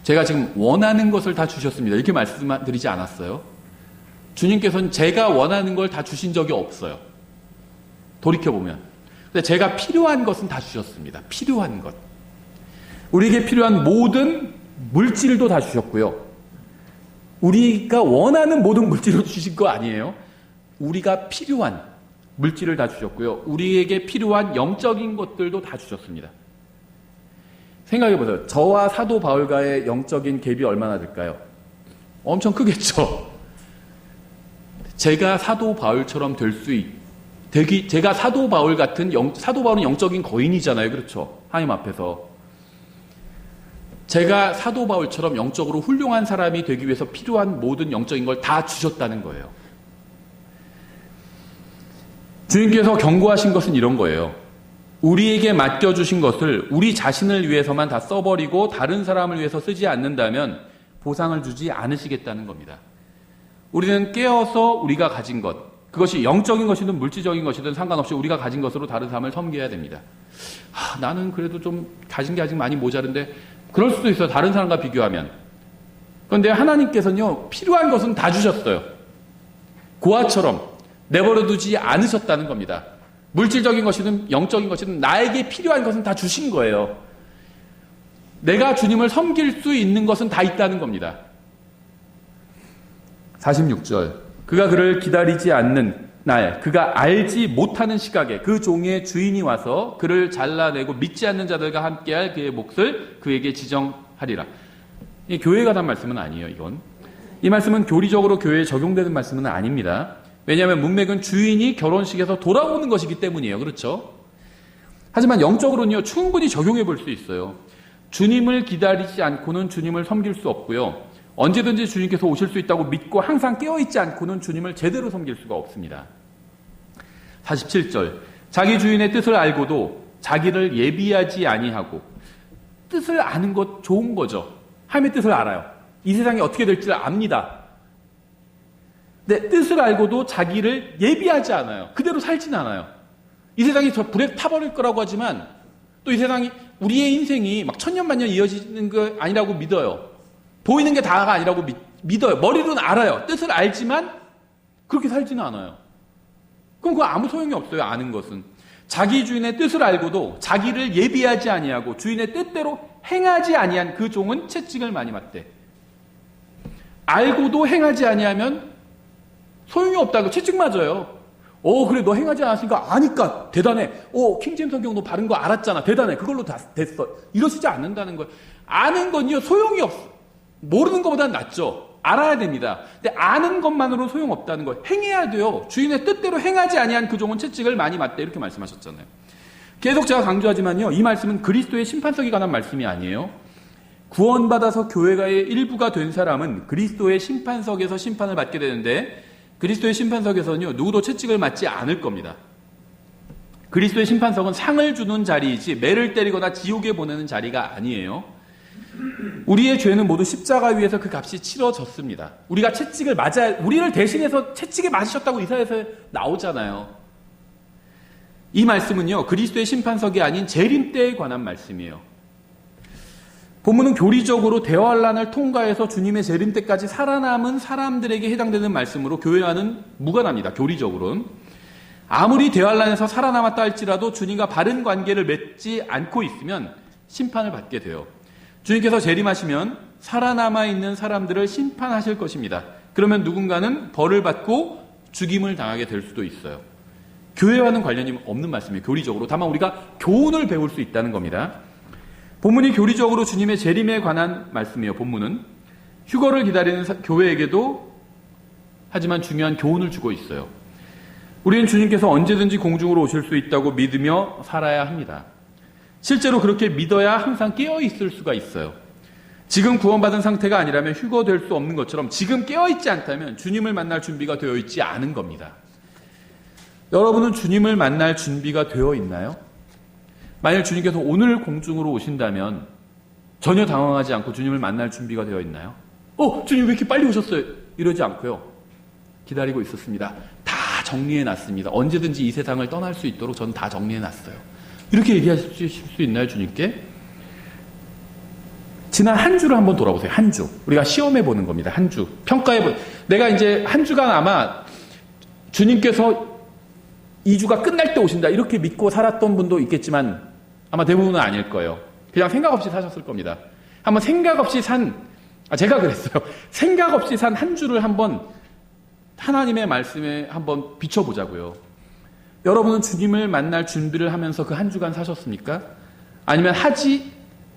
제가 지금 원하는 것을 다 주셨습니다. 이렇게 말씀드리지 않았어요. 주님께서는 제가 원하는 걸 다 주신 적이 없어요. 돌이켜보면. 근데 제가 필요한 것은 다 주셨습니다. 필요한 것. 우리에게 필요한 모든 물질도 다 주셨고요. 우리가 원하는 모든 물질을 주신 거 아니에요. 우리가 필요한 물질을 다 주셨고요. 우리에게 필요한 영적인 것들도 다 주셨습니다. 생각해보세요. 저와 사도 바울과의 영적인 갭이 얼마나 될까요? 엄청 크겠죠. 제가 사도 바울처럼 제가 사도 바울 같은 사도 바울은 영적인 거인이잖아요. 그렇죠? 하나님 앞에서. 제가 사도 바울처럼 영적으로 훌륭한 사람이 되기 위해서 필요한 모든 영적인 걸 다 주셨다는 거예요. 주님께서 경고하신 것은 이런 거예요. 우리에게 맡겨주신 것을 우리 자신을 위해서만 다 써버리고 다른 사람을 위해서 쓰지 않는다면 보상을 주지 않으시겠다는 겁니다. 우리는 깨어서 우리가 가진 것, 그것이 영적인 것이든 물질적인 것이든 상관없이 우리가 가진 것으로 다른 사람을 섬겨야 됩니다. 나는 그래도 좀 가진 게 아직 많이 모자른데 그럴 수도 있어요. 다른 사람과 비교하면. 그런데 하나님께서는요, 필요한 것은 다 주셨어요. 고아처럼 내버려 두지 않으셨다는 겁니다. 물질적인 것이든 영적인 것이든 나에게 필요한 것은 다 주신 거예요. 내가 주님을 섬길 수 있는 것은 다 있다는 겁니다. 46절. 그가 그를 기다리지 않는 날, 그가 알지 못하는 시각에 그 종의 주인이 와서 그를 잘라내고 믿지 않는 자들과 함께할 그의 몫을 그에게 지정하리라. 이 교회에 관한 말씀은 아니에요. 이건. 이 말씀은 교리적으로 교회에 적용되는 말씀은 아닙니다. 왜냐하면 문맥은 주인이 결혼식에서 돌아오는 것이기 때문이에요. 그렇죠? 하지만 영적으로는요, 충분히 적용해 볼 수 있어요. 주님을 기다리지 않고는 주님을 섬길 수 없고요. 언제든지 주님께서 오실 수 있다고 믿고 항상 깨어있지 않고는 주님을 제대로 섬길 수가 없습니다. 47절. 자기 주인의 뜻을 알고도 자기를 예비하지 아니하고. 뜻을 아는 것 좋은 거죠. 하나님의 뜻을 알아요. 이 세상이 어떻게 될지를 압니다. 내 뜻을 알고도 자기를 예비하지 않아요. 그대로 살진 않아요. 이 세상이 저 불에 타버릴 거라고 하지만 또 이 세상이 우리의 인생이 막 천년만년 이어지는 거 아니라고 믿어요. 보이는 게 다가 아니라고 믿어요. 머리로는 알아요. 뜻을 알지만 그렇게 살지는 않아요. 그럼 그거 아무 소용이 없어요. 아는 것은. 자기 주인의 뜻을 알고도 자기를 예비하지 아니하고 주인의 뜻대로 행하지 아니한 그 종은 채찍을 많이 맞대. 알고도 행하지 아니하면 소용이 없다고 채찍 맞아요. 그래 너 행하지 않았으니까 아니까 대단해. 킹제임스 성경 너 바른 거 알았잖아. 대단해. 그걸로 다 됐어. 이러시지 않는다는 거예요. 아는 건요 소용이 없어. 모르는 것보다는 낫죠. 알아야 됩니다. 근데 아는 것만으로 소용없다는 거예요. 행해야 돼요. 주인의 뜻대로 행하지 아니한 그 종은 채찍을 많이 맞대. 이렇게 말씀하셨잖아요. 계속 제가 강조하지만요. 이 말씀은 그리스도의 심판석에 관한 말씀이 아니에요. 구원받아서 교회가의 일부가 된 사람은 그리스도의 심판석에서 심판을 받게 되는데 그리스도의 심판석에서는요. 누구도 채찍을 맞지 않을 겁니다. 그리스도의 심판석은 상을 주는 자리이지 매를 때리거나 지옥에 보내는 자리가 아니에요. 우리의 죄는 모두 십자가 위에서 그 값이 치러졌습니다. 우리가 채찍을 맞아야, 우리를 대신해서 채찍에 맞으셨다고 이사야서에 나오잖아요. 이 말씀은요, 그리스도의 심판석이 아닌 재림 때에 관한 말씀이에요. 본문은 교리적으로 대환란을 통과해서 주님의 재림 때까지 살아남은 사람들에게 해당되는 말씀으로 교회와는 무관합니다. 교리적으로는. 아무리 대환란에서 살아남았다 할지라도 주님과 바른 관계를 맺지 않고 있으면 심판을 받게 돼요. 주님께서 재림하시면 살아남아 있는 사람들을 심판하실 것입니다. 그러면 누군가는 벌을 받고 죽임을 당하게 될 수도 있어요. 교회와는 관련이 없는 말씀이에요. 교리적으로. 다만 우리가 교훈을 배울 수 있다는 겁니다. 본문이 교리적으로 주님의 재림에 관한 말씀이에요. 본문은 휴거를 기다리는 교회에게도 하지만 중요한 교훈을 주고 있어요. 우리는 주님께서 언제든지 공중으로 오실 수 있다고 믿으며 살아야 합니다. 실제로 그렇게 믿어야 항상 깨어있을 수가 있어요. 지금 구원받은 상태가 아니라면 휴거될 수 없는 것처럼 지금 깨어있지 않다면 주님을 만날 준비가 되어 있지 않은 겁니다. 여러분은 주님을 만날 준비가 되어 있나요? 만약 주님께서 오늘 공중으로 오신다면 전혀 당황하지 않고 주님을 만날 준비가 되어 있나요? 주님 왜 이렇게 빨리 오셨어요? 이러지 않고요. 기다리고 있었습니다. 다 정리해놨습니다. 언제든지 이 세상을 떠날 수 있도록 저는 다 정리해놨어요. 이렇게 얘기하실 수 있나요, 주님께? 지난 한 주를 한번 돌아보세요. 한 주. 우리가 시험해보는 겁니다. 한 주. 내가 이제 한 주간 아마 주님께서 2주가 끝날 때 오신다. 이렇게 믿고 살았던 분도 있겠지만 아마 대부분은 아닐 거예요. 그냥 생각 없이 사셨을 겁니다. 한번 생각 없이 제가 그랬어요. 생각 없이 산 한 주를 한번 하나님의 말씀에 한번 비춰보자고요. 여러분은 주님을 만날 준비를 하면서 그 한 주간 사셨습니까? 아니면 하지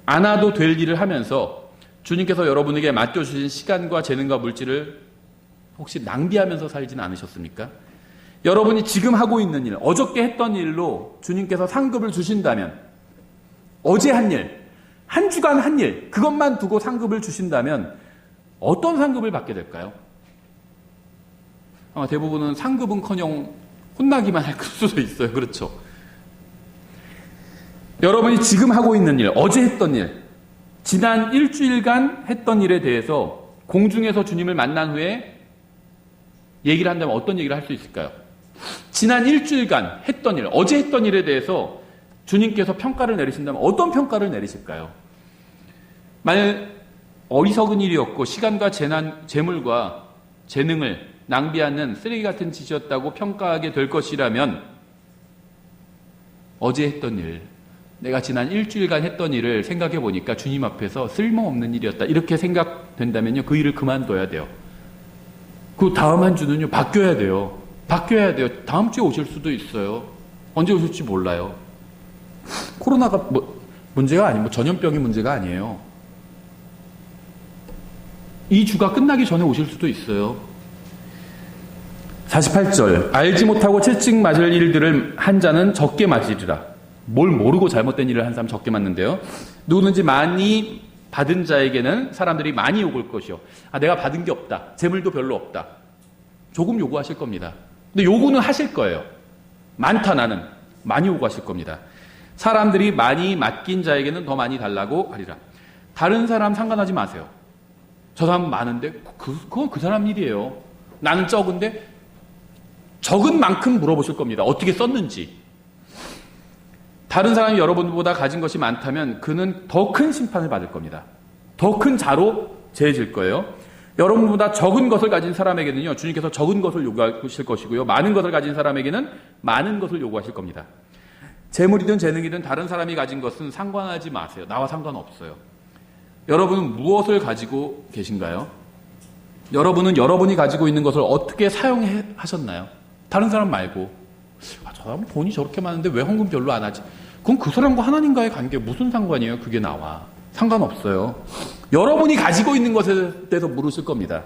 않아도 될 일을 하면서 주님께서 여러분에게 맡겨주신 시간과 재능과 물질을 혹시 낭비하면서 살지는 않으셨습니까? 여러분이 지금 하고 있는 일, 어저께 했던 일로 주님께서 상급을 주신다면, 어제 한 일, 한 주간 한 일, 그것만 두고 상급을 주신다면 어떤 상급을 받게 될까요? 아마 대부분은 상급은커녕 혼나기만 할 수도 있어요. 그렇죠? 여러분이 지금 하고 있는 일, 어제 했던 일, 지난 일주일간 했던 일에 대해서 공중에서 주님을 만난 후에 얘기를 한다면 어떤 얘기를 할 수 있을까요? 지난 일주일간 했던 일, 어제 했던 일에 대해서 주님께서 평가를 내리신다면 어떤 평가를 내리실까요? 만약 어리석은 일이었고 시간과 재물과 재능을 낭비하는 쓰레기 같은 짓이었다고 평가하게 될 것이라면 어제 했던 일, 내가 지난 일주일간 했던 일을 생각해 보니까 주님 앞에서 쓸모없는 일이었다. 이렇게 생각된다면요, 그 일을 그만둬야 돼요. 그 다음 한 주는요, 바뀌어야 돼요. 다음 주에 오실 수도 있어요. 언제 오실지 몰라요. 코로나가 문제가 아니고 전염병이 문제가 아니에요. 이 주가 끝나기 전에 오실 수도 있어요. 48절. 알지 못하고 채찍 맞을 일들을 한 자는 적게 맞으리라. 뭘 모르고 잘못된 일을 한 사람 적게 맞는데요. 누구든지 많이 받은 자에게는 사람들이 많이 요구할 것이요. 내가 받은 게 없다. 재물도 별로 없다. 조금 요구하실 겁니다. 근데 요구는 하실 거예요. 많다 나는. 많이 요구하실 겁니다. 사람들이 많이 맡긴 자에게는 더 많이 달라고 하리라. 다른 사람 상관하지 마세요. 저 사람 많은데 그건 그 사람 일이에요. 나는 적은데 적은 만큼 물어보실 겁니다. 어떻게 썼는지. 다른 사람이 여러분보다 가진 것이 많다면 그는 더 큰 심판을 받을 겁니다. 더 큰 자로 재해질 거예요. 여러분보다 적은 것을 가진 사람에게는요, 주님께서 적은 것을 요구하실 것이고요, 많은 것을 가진 사람에게는 많은 것을 요구하실 겁니다. 재물이든 재능이든 다른 사람이 가진 것은 상관하지 마세요. 나와 상관없어요. 여러분은 무엇을 가지고 계신가요? 여러분은 여러분이 가지고 있는 것을 어떻게 사용하셨나요? 다른 사람 말고. 저 사람은 돈이 저렇게 많은데 왜 헌금 별로 안 하지? 그럼 그 사람과 하나님과의 관계에 무슨 상관이에요? 그게 나와. 상관없어요. 여러분이 가지고 있는 것에 대해서 물으실 겁니다.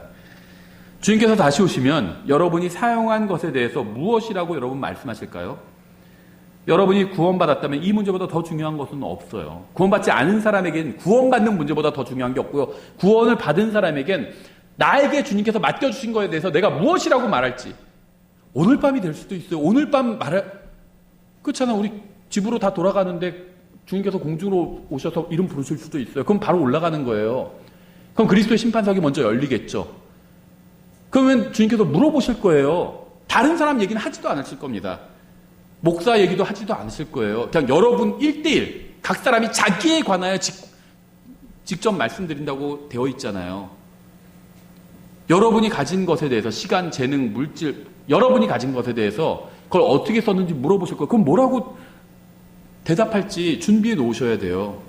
주님께서 다시 오시면 여러분이 사용한 것에 대해서 무엇이라고 여러분 말씀하실까요? 여러분이 구원받았다면 이 문제보다 더 중요한 것은 없어요. 구원받지 않은 사람에겐 구원받는 문제보다 더 중요한 게 없고요. 구원을 받은 사람에겐 나에게 주님께서 맡겨주신 것에 대해서 내가 무엇이라고 말할지. 오늘 밤이 될 수도 있어요. 오늘 밤 그렇잖아. 우리 집으로 다 돌아가는데 주님께서 공중으로 오셔서 이름 부르실 수도 있어요. 그럼 바로 올라가는 거예요. 그럼 그리스도의 심판석이 먼저 열리겠죠. 그러면 주님께서 물어보실 거예요. 다른 사람 얘기는 하지도 않으실 겁니다. 목사 얘기도 하지도 않으실 거예요. 그냥 여러분 1대1 각 사람이 자기에 관하여 직접 말씀드린다고 되어 있잖아요. 여러분이 가진 것에 대해서 시간, 재능, 물질, 여러분이 가진 것에 대해서 그걸 어떻게 썼는지 물어보실 거예요. 그럼 뭐라고 대답할지 준비해 놓으셔야 돼요.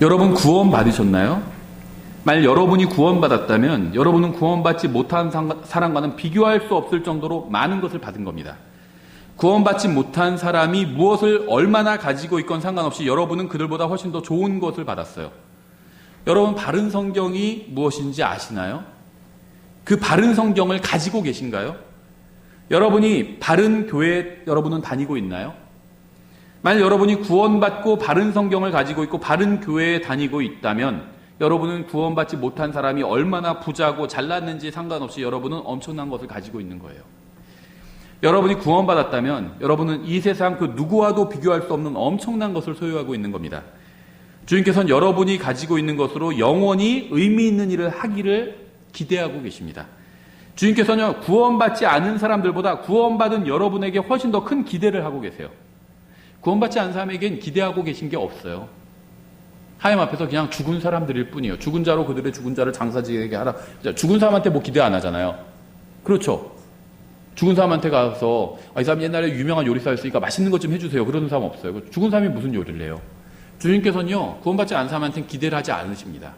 여러분 구원 받으셨나요? 만약 여러분이 구원받았다면 여러분은 구원받지 못한 사람과는 비교할 수 없을 정도로 많은 것을 받은 겁니다. 구원받지 못한 사람이 무엇을 얼마나 가지고 있건 상관없이 여러분은 그들보다 훨씬 더 좋은 것을 받았어요. 여러분 바른 성경이 무엇인지 아시나요? 그 바른 성경을 가지고 계신가요? 여러분이 바른 교회에 여러분은 다니고 있나요? 만약 여러분이 구원받고 바른 성경을 가지고 있고 바른 교회에 다니고 있다면 여러분은 구원받지 못한 사람이 얼마나 부자고 잘났는지 상관없이 여러분은 엄청난 것을 가지고 있는 거예요. 여러분이 구원받았다면 여러분은 이 세상 그 누구와도 비교할 수 없는 엄청난 것을 소유하고 있는 겁니다. 주님께서는 여러분이 가지고 있는 것으로 영원히 의미 있는 일을 하기를 기대하고 계십니다. 주님께서는 구원받지 않은 사람들보다 구원받은 여러분에게 훨씬 더 큰 기대를 하고 계세요. 구원받지 않은 사람에겐 기대하고 계신 게 없어요. 하나님 앞에서 그냥 죽은 사람들일 뿐이에요. 죽은 자로 그들의 죽은 자를 장사지게 하라. 죽은 사람한테 뭐 기대 안 하잖아요. 그렇죠. 죽은 사람한테 가서 이 사람 옛날에 유명한 요리사였으니까 맛있는 것 좀 해주세요. 그러는 사람 없어요. 죽은 사람이 무슨 요리를 해요. 주님께서는요. 구원받지 않은 사람한테는 기대를 하지 않으십니다.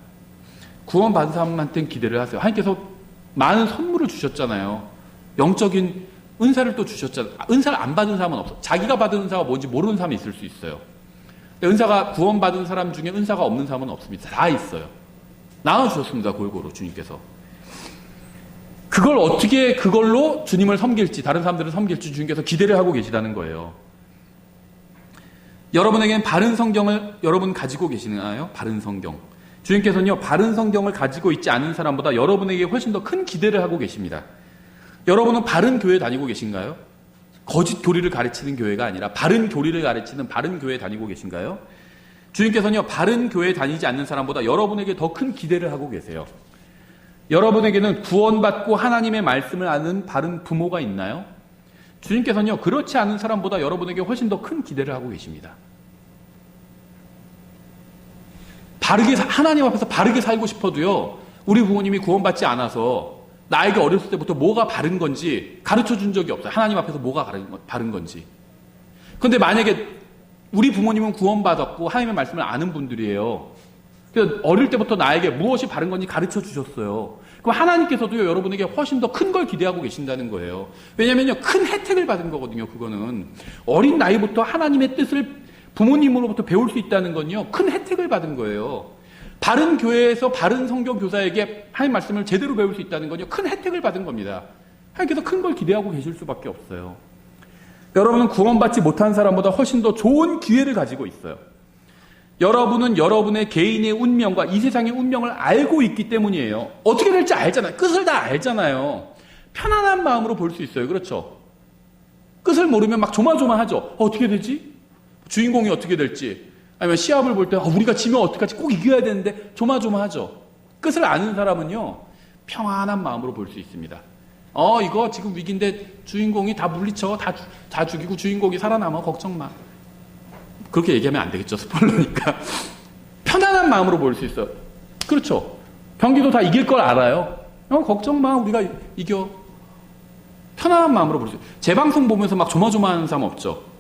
구원받은 사람한테는 기대를 하세요. 하나님께서 많은 선물을 주셨잖아요. 영적인 은사를 또 주셨잖아요. 은사를 안 받은 사람은 없어. 자기가 받은 은사가 뭔지 모르는 사람이 있을 수 있어요. 은사가 구원받은 사람 중에 은사가 없는 사람은 없습니다. 다 있어요. 나눠주셨습니다. 골고루 주님께서. 그걸 어떻게 그걸로 주님을 섬길지 다른 사람들을 섬길지 주님께서 기대를 하고 계시다는 거예요. 여러분에게는 바른 성경을 여러분 가지고 계시나요? 바른 성경. 주님께서는요. 바른 성경을 가지고 있지 않은 사람보다 여러분에게 훨씬 더 큰 기대를 하고 계십니다. 여러분은 바른 교회 다니고 계신가요? 거짓 교리를 가르치는 교회가 아니라 바른 교리를 가르치는 바른 교회에 다니고 계신가요? 주님께서는요. 바른 교회에 다니지 않는 사람보다 여러분에게 더 큰 기대를 하고 계세요. 여러분에게는 구원받고 하나님의 말씀을 아는 바른 부모가 있나요? 주님께서는요. 그렇지 않은 사람보다 여러분에게 훨씬 더 큰 기대를 하고 계십니다. 하나님 앞에서 바르게 살고 싶어도요. 우리 부모님이 구원받지 않아서 나에게 어렸을 때부터 뭐가 바른 건지 가르쳐 준 적이 없어요. 하나님 앞에서 뭐가 바른 건지. 그런데 만약에 우리 부모님은 구원받았고 하나님의 말씀을 아는 분들이에요. 그래서 어릴 때부터 나에게 무엇이 바른 건지 가르쳐 주셨어요. 그럼 하나님께서도요, 여러분에게 훨씬 더 큰 걸 기대하고 계신다는 거예요. 왜냐면요, 큰 혜택을 받은 거거든요, 그거는. 어린 나이부터 하나님의 뜻을 부모님으로부터 배울 수 있다는 건요, 큰 혜택을 받은 거예요. 바른 교회에서 바른 성경 교사에게 하나님 말씀을 제대로 배울 수 있다는 건요, 큰 혜택을 받은 겁니다. 하나님께서 큰 걸 기대하고 계실 수밖에 없어요. 여러분은 구원받지 못한 사람보다 훨씬 더 좋은 기회를 가지고 있어요. 여러분은 여러분의 개인의 운명과 이 세상의 운명을 알고 있기 때문이에요. 어떻게 될지 알잖아요. 끝을 다 알잖아요. 편안한 마음으로 볼 수 있어요. 그렇죠? 끝을 모르면 막 조마조마하죠. 어떻게 되지? 주인공이 어떻게 될지. 아니면 시합을 볼 때 우리가 지면 어떡하지? 꼭 이겨야 되는데 조마조마하죠. 끝을 아는 사람은요, 평안한 마음으로 볼 수 있습니다. 이거 지금 위기인데 주인공이 다 물리쳐. 다 죽이고 주인공이 살아남아. 걱정 마. 그렇게 얘기하면 안 되겠죠. 스포일러니까. 편안한 마음으로 볼 수 있어요. 그렇죠. 경기도 다 이길 걸 알아요. 걱정 마. 우리가 이겨. 편안한 마음으로 볼 수 있어요. 재방송 보면서 막 조마조마하는 사람 없죠.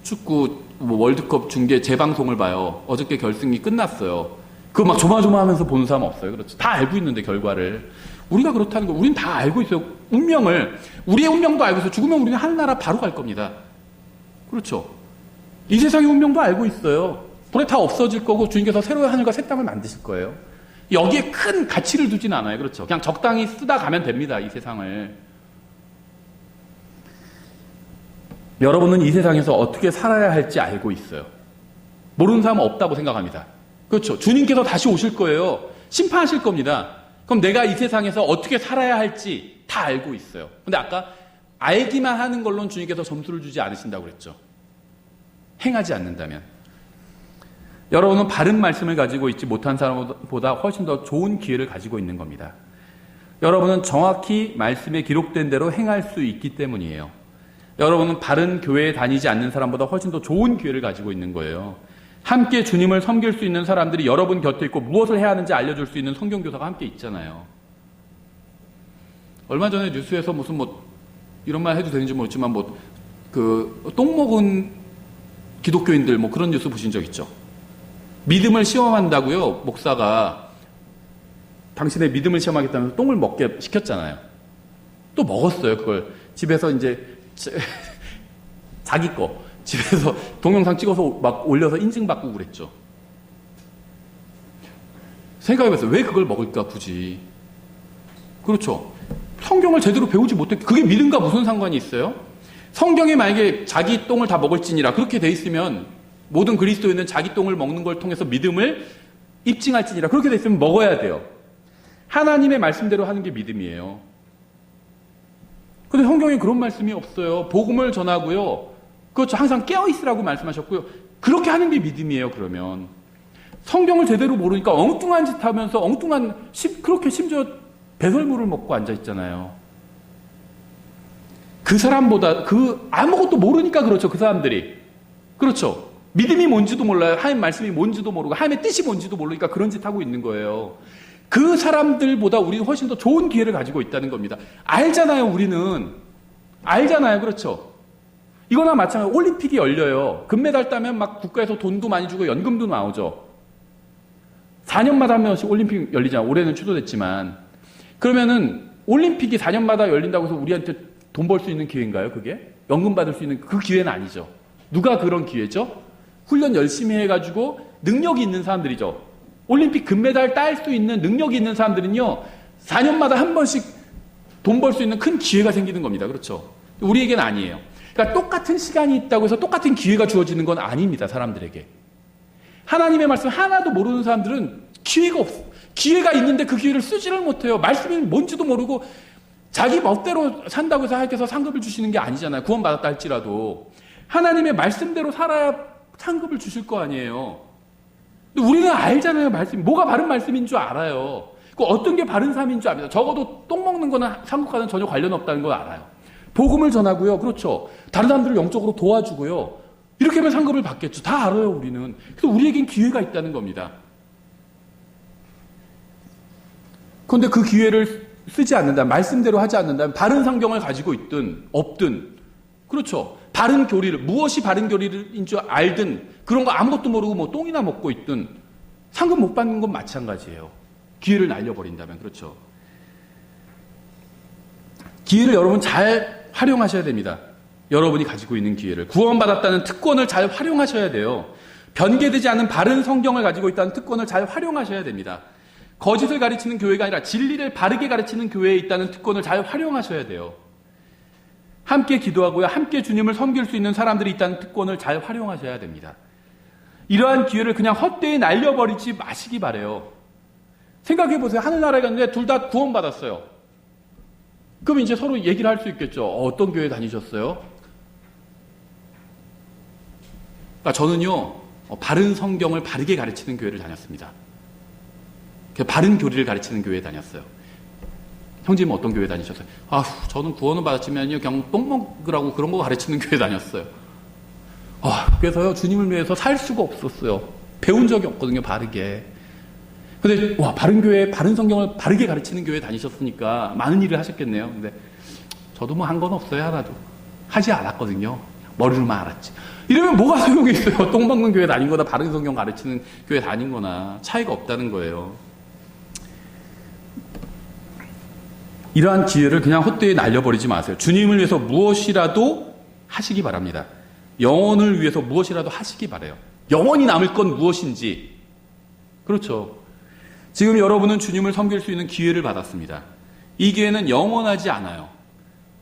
축구 월드컵 중계 재방송을 봐요. 어저께 결승이 끝났어요. 그거 막 조마조마하면서 보는 사람 없어요. 그렇죠. 다 알고 있는데 결과를. 우리가 그렇다는 거 우리는 다 알고 있어요. 운명을. 우리의 운명도 알고 있어요. 죽으면 우리는 하늘나라 바로 갈 겁니다. 그렇죠. 이 세상의 운명도 알고 있어요. 불에 다 없어질 거고 주님께서 새로운 하늘과 새 땅을 만드실 거예요. 여기에 큰 가치를 두진 않아요. 그렇죠. 그냥 적당히 쓰다 가면 됩니다. 이 세상을. 여러분은 이 세상에서 어떻게 살아야 할지 알고 있어요. 모르는 사람은 없다고 생각합니다. 그렇죠. 주님께서 다시 오실 거예요. 심판하실 겁니다. 그럼 내가 이 세상에서 어떻게 살아야 할지 다 알고 있어요. 근데 아까 알기만 하는 걸로는 주님께서 점수를 주지 않으신다고 그랬죠. 행하지 않는다면. 여러분은 바른 말씀을 가지고 있지 못한 사람보다 훨씬 더 좋은 기회를 가지고 있는 겁니다. 여러분은 정확히 말씀에 기록된 대로 행할 수 있기 때문이에요. 여러분은 바른 교회에 다니지 않는 사람보다 훨씬 더 좋은 기회를 가지고 있는 거예요. 함께 주님을 섬길 수 있는 사람들이 여러분 곁에 있고 무엇을 해야 하는지 알려줄 수 있는 성경교사가 함께 있잖아요. 얼마 전에 뉴스에서 무슨 이런 말 해도 되는지 모르지만 똥 먹은 기독교인들 그런 뉴스 보신 적 있죠? 믿음을 시험한다고요. 목사가 당신의 믿음을 시험하겠다면서 똥을 먹게 시켰잖아요. 또 먹었어요. 그걸 집에서 이제 자기 거 집에서 동영상 찍어서 막 올려서 인증받고 그랬죠. 생각해봤어요. 왜 그걸 먹을까 굳이. 그렇죠. 성경을 제대로 배우지 못했. 그게 믿음과 무슨 상관이 있어요? 성경에 만약에 자기 똥을 다 먹을지니라 그렇게 돼 있으면 모든 그리스도인은 자기 똥을 먹는 걸 통해서 믿음을 입증할지니라 그렇게 돼 있으면 먹어야 돼요. 하나님의 말씀대로 하는 게 믿음이에요. 근데 성경에 그런 말씀이 없어요. 복음을 전하고요. 그렇죠. 항상 깨어있으라고 말씀하셨고요. 그렇게 하는 게 믿음이에요. 그러면 성경을 제대로 모르니까 엉뚱한 짓 하면서 그렇게 심지어 배설물을 먹고 앉아있잖아요. 그 사람보다 아무것도 모르니까 그렇죠. 그 사람들이. 그렇죠. 믿음이 뭔지도 몰라요. 하나님 말씀이 뭔지도 모르고 하나님의 뜻이 뭔지도 모르니까 그런 짓 하고 있는 거예요. 그 사람들보다 우리는 훨씬 더 좋은 기회를 가지고 있다는 겁니다. 알잖아요. 우리는. 알잖아요. 그렇죠. 이거나 마찬가지로 올림픽이 열려요. 금메달 따면 막 국가에서 돈도 많이 주고 연금도 나오죠. 4년마다 한 번씩 올림픽 열리잖아요. 올해는 취소됐지만. 그러면은 올림픽이 4년마다 열린다고 해서 우리한테 돈 벌 수 있는 기회인가요? 그게? 연금 받을 수 있는 그 기회는 아니죠. 누가 그런 기회죠? 훈련 열심히 해가지고 능력이 있는 사람들이죠. 올림픽 금메달 딸 수 있는 능력이 있는 사람들은요. 4년마다 한 번씩 돈 벌 수 있는 큰 기회가 생기는 겁니다. 그렇죠? 우리에게는 아니에요. 그러니까 똑같은 시간이 있다고 해서 똑같은 기회가 주어지는 건 아닙니다. 사람들에게. 하나님의 말씀 하나도 모르는 사람들은 기회가 없어. 기회가 있는데 그 기회를 쓰지를 못해요. 말씀이 뭔지도 모르고 자기 멋대로 산다고 해서 하나님께서 상급을 주시는 게 아니잖아요. 구원받았다 할지라도. 하나님의 말씀대로 살아야 상급을 주실 거 아니에요. 근데 우리는 알잖아요. 말씀. 뭐가 바른 말씀인 줄 알아요. 그 어떤 게 바른 삶인 줄 압니다. 적어도 똥 먹는 거나 상급과는 전혀 관련 없다는 걸 알아요. 복음을 전하고요. 그렇죠. 다른 사람들을 영적으로 도와주고요. 이렇게 하면 상급을 받겠죠. 다 알아요. 우리는. 그래서 우리에겐 기회가 있다는 겁니다. 그런데 그 기회를 쓰지 않는다면, 말씀대로 하지 않는다면 바른 성경을 가지고 있든 없든, 그렇죠. 바른 교리를, 무엇이 바른 교리인 줄 알든 그런 거 아무것도 모르고 똥이나 먹고 있든 상급 못 받는 건 마찬가지예요. 기회를 날려버린다면. 그렇죠. 기회를 여러분 잘 활용하셔야 됩니다. 여러분이 가지고 있는 기회를. 구원받았다는 특권을 잘 활용하셔야 돼요. 변개되지 않은 바른 성경을 가지고 있다는 특권을 잘 활용하셔야 됩니다. 거짓을 가르치는 교회가 아니라 진리를 바르게 가르치는 교회에 있다는 특권을 잘 활용하셔야 돼요. 함께 기도하고요. 함께 주님을 섬길 수 있는 사람들이 있다는 특권을 잘 활용하셔야 됩니다. 이러한 기회를 그냥 헛되이 날려버리지 마시기 바래요. 생각해보세요. 하늘나라에 갔는데 둘 다 구원받았어요. 그럼 이제 서로 얘기를 할 수 있겠죠. 어떤 교회 다니셨어요? 그러니까 저는요. 바른 성경을 바르게 가르치는 교회를 다녔습니다. 바른 교리를 가르치는 교회에 다녔어요. 형제님은 어떤 교회 다니셨어요? 저는 구원을 받았지만요, 그냥 똥 먹으라고 그런 거 가르치는 교회 다녔어요. 그래서요, 주님을 위해서 살 수가 없었어요. 배운 적이 없거든요, 바르게. 근데, 바른 교회, 바른 성경을 바르게 가르치는 교회 다니셨으니까 많은 일을 하셨겠네요. 근데, 저도 뭐 한 건 없어요, 하나도. 하지 않았거든요. 머리로만 알았지. 이러면 뭐가 소용이 있어요? 똥 먹는 교회 다닌 거나 바른 성경 가르치는 교회 다닌 거나 차이가 없다는 거예요. 이러한 기회를 그냥 헛되이 날려버리지 마세요. 주님을 위해서 무엇이라도 하시기 바랍니다. 영혼을 위해서 무엇이라도 하시기 바라요. 영원히 남을 건 무엇인지. 그렇죠. 지금 여러분은 주님을 섬길 수 있는 기회를 받았습니다. 이 기회는 영원하지 않아요.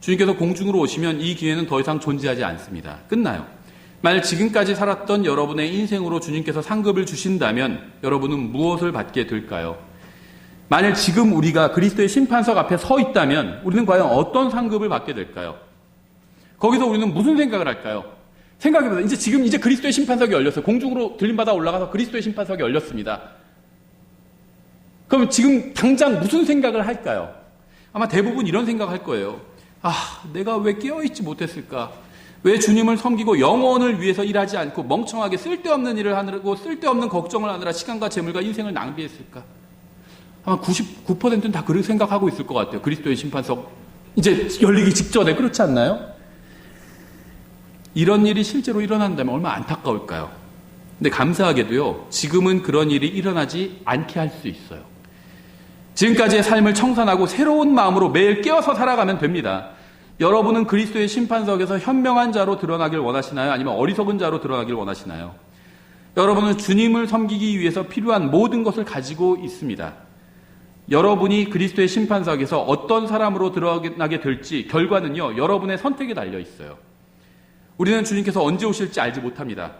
주님께서 공중으로 오시면 이 기회는 더 이상 존재하지 않습니다. 끝나요. 만약 지금까지 살았던 여러분의 인생으로 주님께서 상급을 주신다면 여러분은 무엇을 받게 될까요? 만약 지금 우리가 그리스도의 심판석 앞에 서 있다면 우리는 과연 어떤 상급을 받게 될까요? 거기서 우리는 무슨 생각을 할까요? 생각해보세요. 이제 그리스도의 심판석이 열렸어요. 공중으로 들림받아 올라가서 그리스도의 심판석이 열렸습니다. 그럼 지금 당장 무슨 생각을 할까요? 아마 대부분 이런 생각할 거예요. 내가 왜 깨어있지 못했을까? 왜 주님을 섬기고 영혼을 위해서 일하지 않고 멍청하게 쓸데없는 일을 하느라고 쓸데없는 걱정을 하느라 시간과 재물과 인생을 낭비했을까? 아마 99%는 다 그렇게 생각하고 있을 것 같아요. 그리스도의 심판석 이제 열리기 직전에. 그렇지 않나요? 이런 일이 실제로 일어난다면 얼마나 안타까울까요? 근데 감사하게도요, 지금은 그런 일이 일어나지 않게 할 수 있어요. 지금까지의 삶을 청산하고 새로운 마음으로 매일 깨어서 살아가면 됩니다. 여러분은 그리스도의 심판석에서 현명한 자로 드러나길 원하시나요? 아니면 어리석은 자로 드러나길 원하시나요? 여러분은 주님을 섬기기 위해서 필요한 모든 것을 가지고 있습니다. 여러분이 그리스도의 심판석에서 어떤 사람으로 드러나게 될지 결과는요, 여러분의 선택에 달려 있어요. 우리는 주님께서 언제 오실지 알지 못합니다.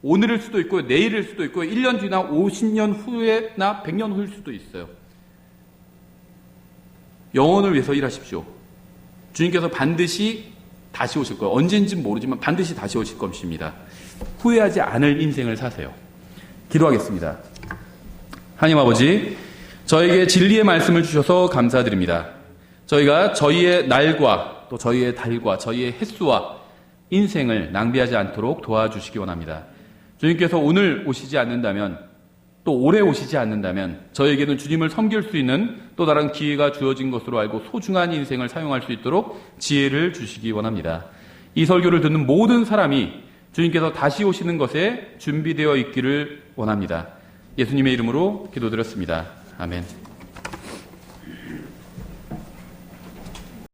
오늘일 수도 있고요, 내일일 수도 있고요, 1년 뒤나 50년 후에나 100년 후일 수도 있어요. 영혼을 위해서 일하십시오. 주님께서 반드시 다시 오실 거예요. 언제인지는 모르지만 반드시 다시 오실 것입니다. 후회하지 않을 인생을 사세요. 기도하겠습니다. 하나님 아버지, 저에게 진리의 말씀을 주셔서 감사드립니다. 저희가 저희의 날과 또 저희의 달과 저희의 햇수와 인생을 낭비하지 않도록 도와주시기 원합니다. 주님께서 오늘 오시지 않는다면, 또 오래 오시지 않는다면 저에게는 주님을 섬길 수 있는 또 다른 기회가 주어진 것으로 알고 소중한 인생을 사용할 수 있도록 지혜를 주시기 원합니다. 이 설교를 듣는 모든 사람이 주님께서 다시 오시는 것에 준비되어 있기를 원합니다. 예수님의 이름으로 기도드렸습니다. 아멘.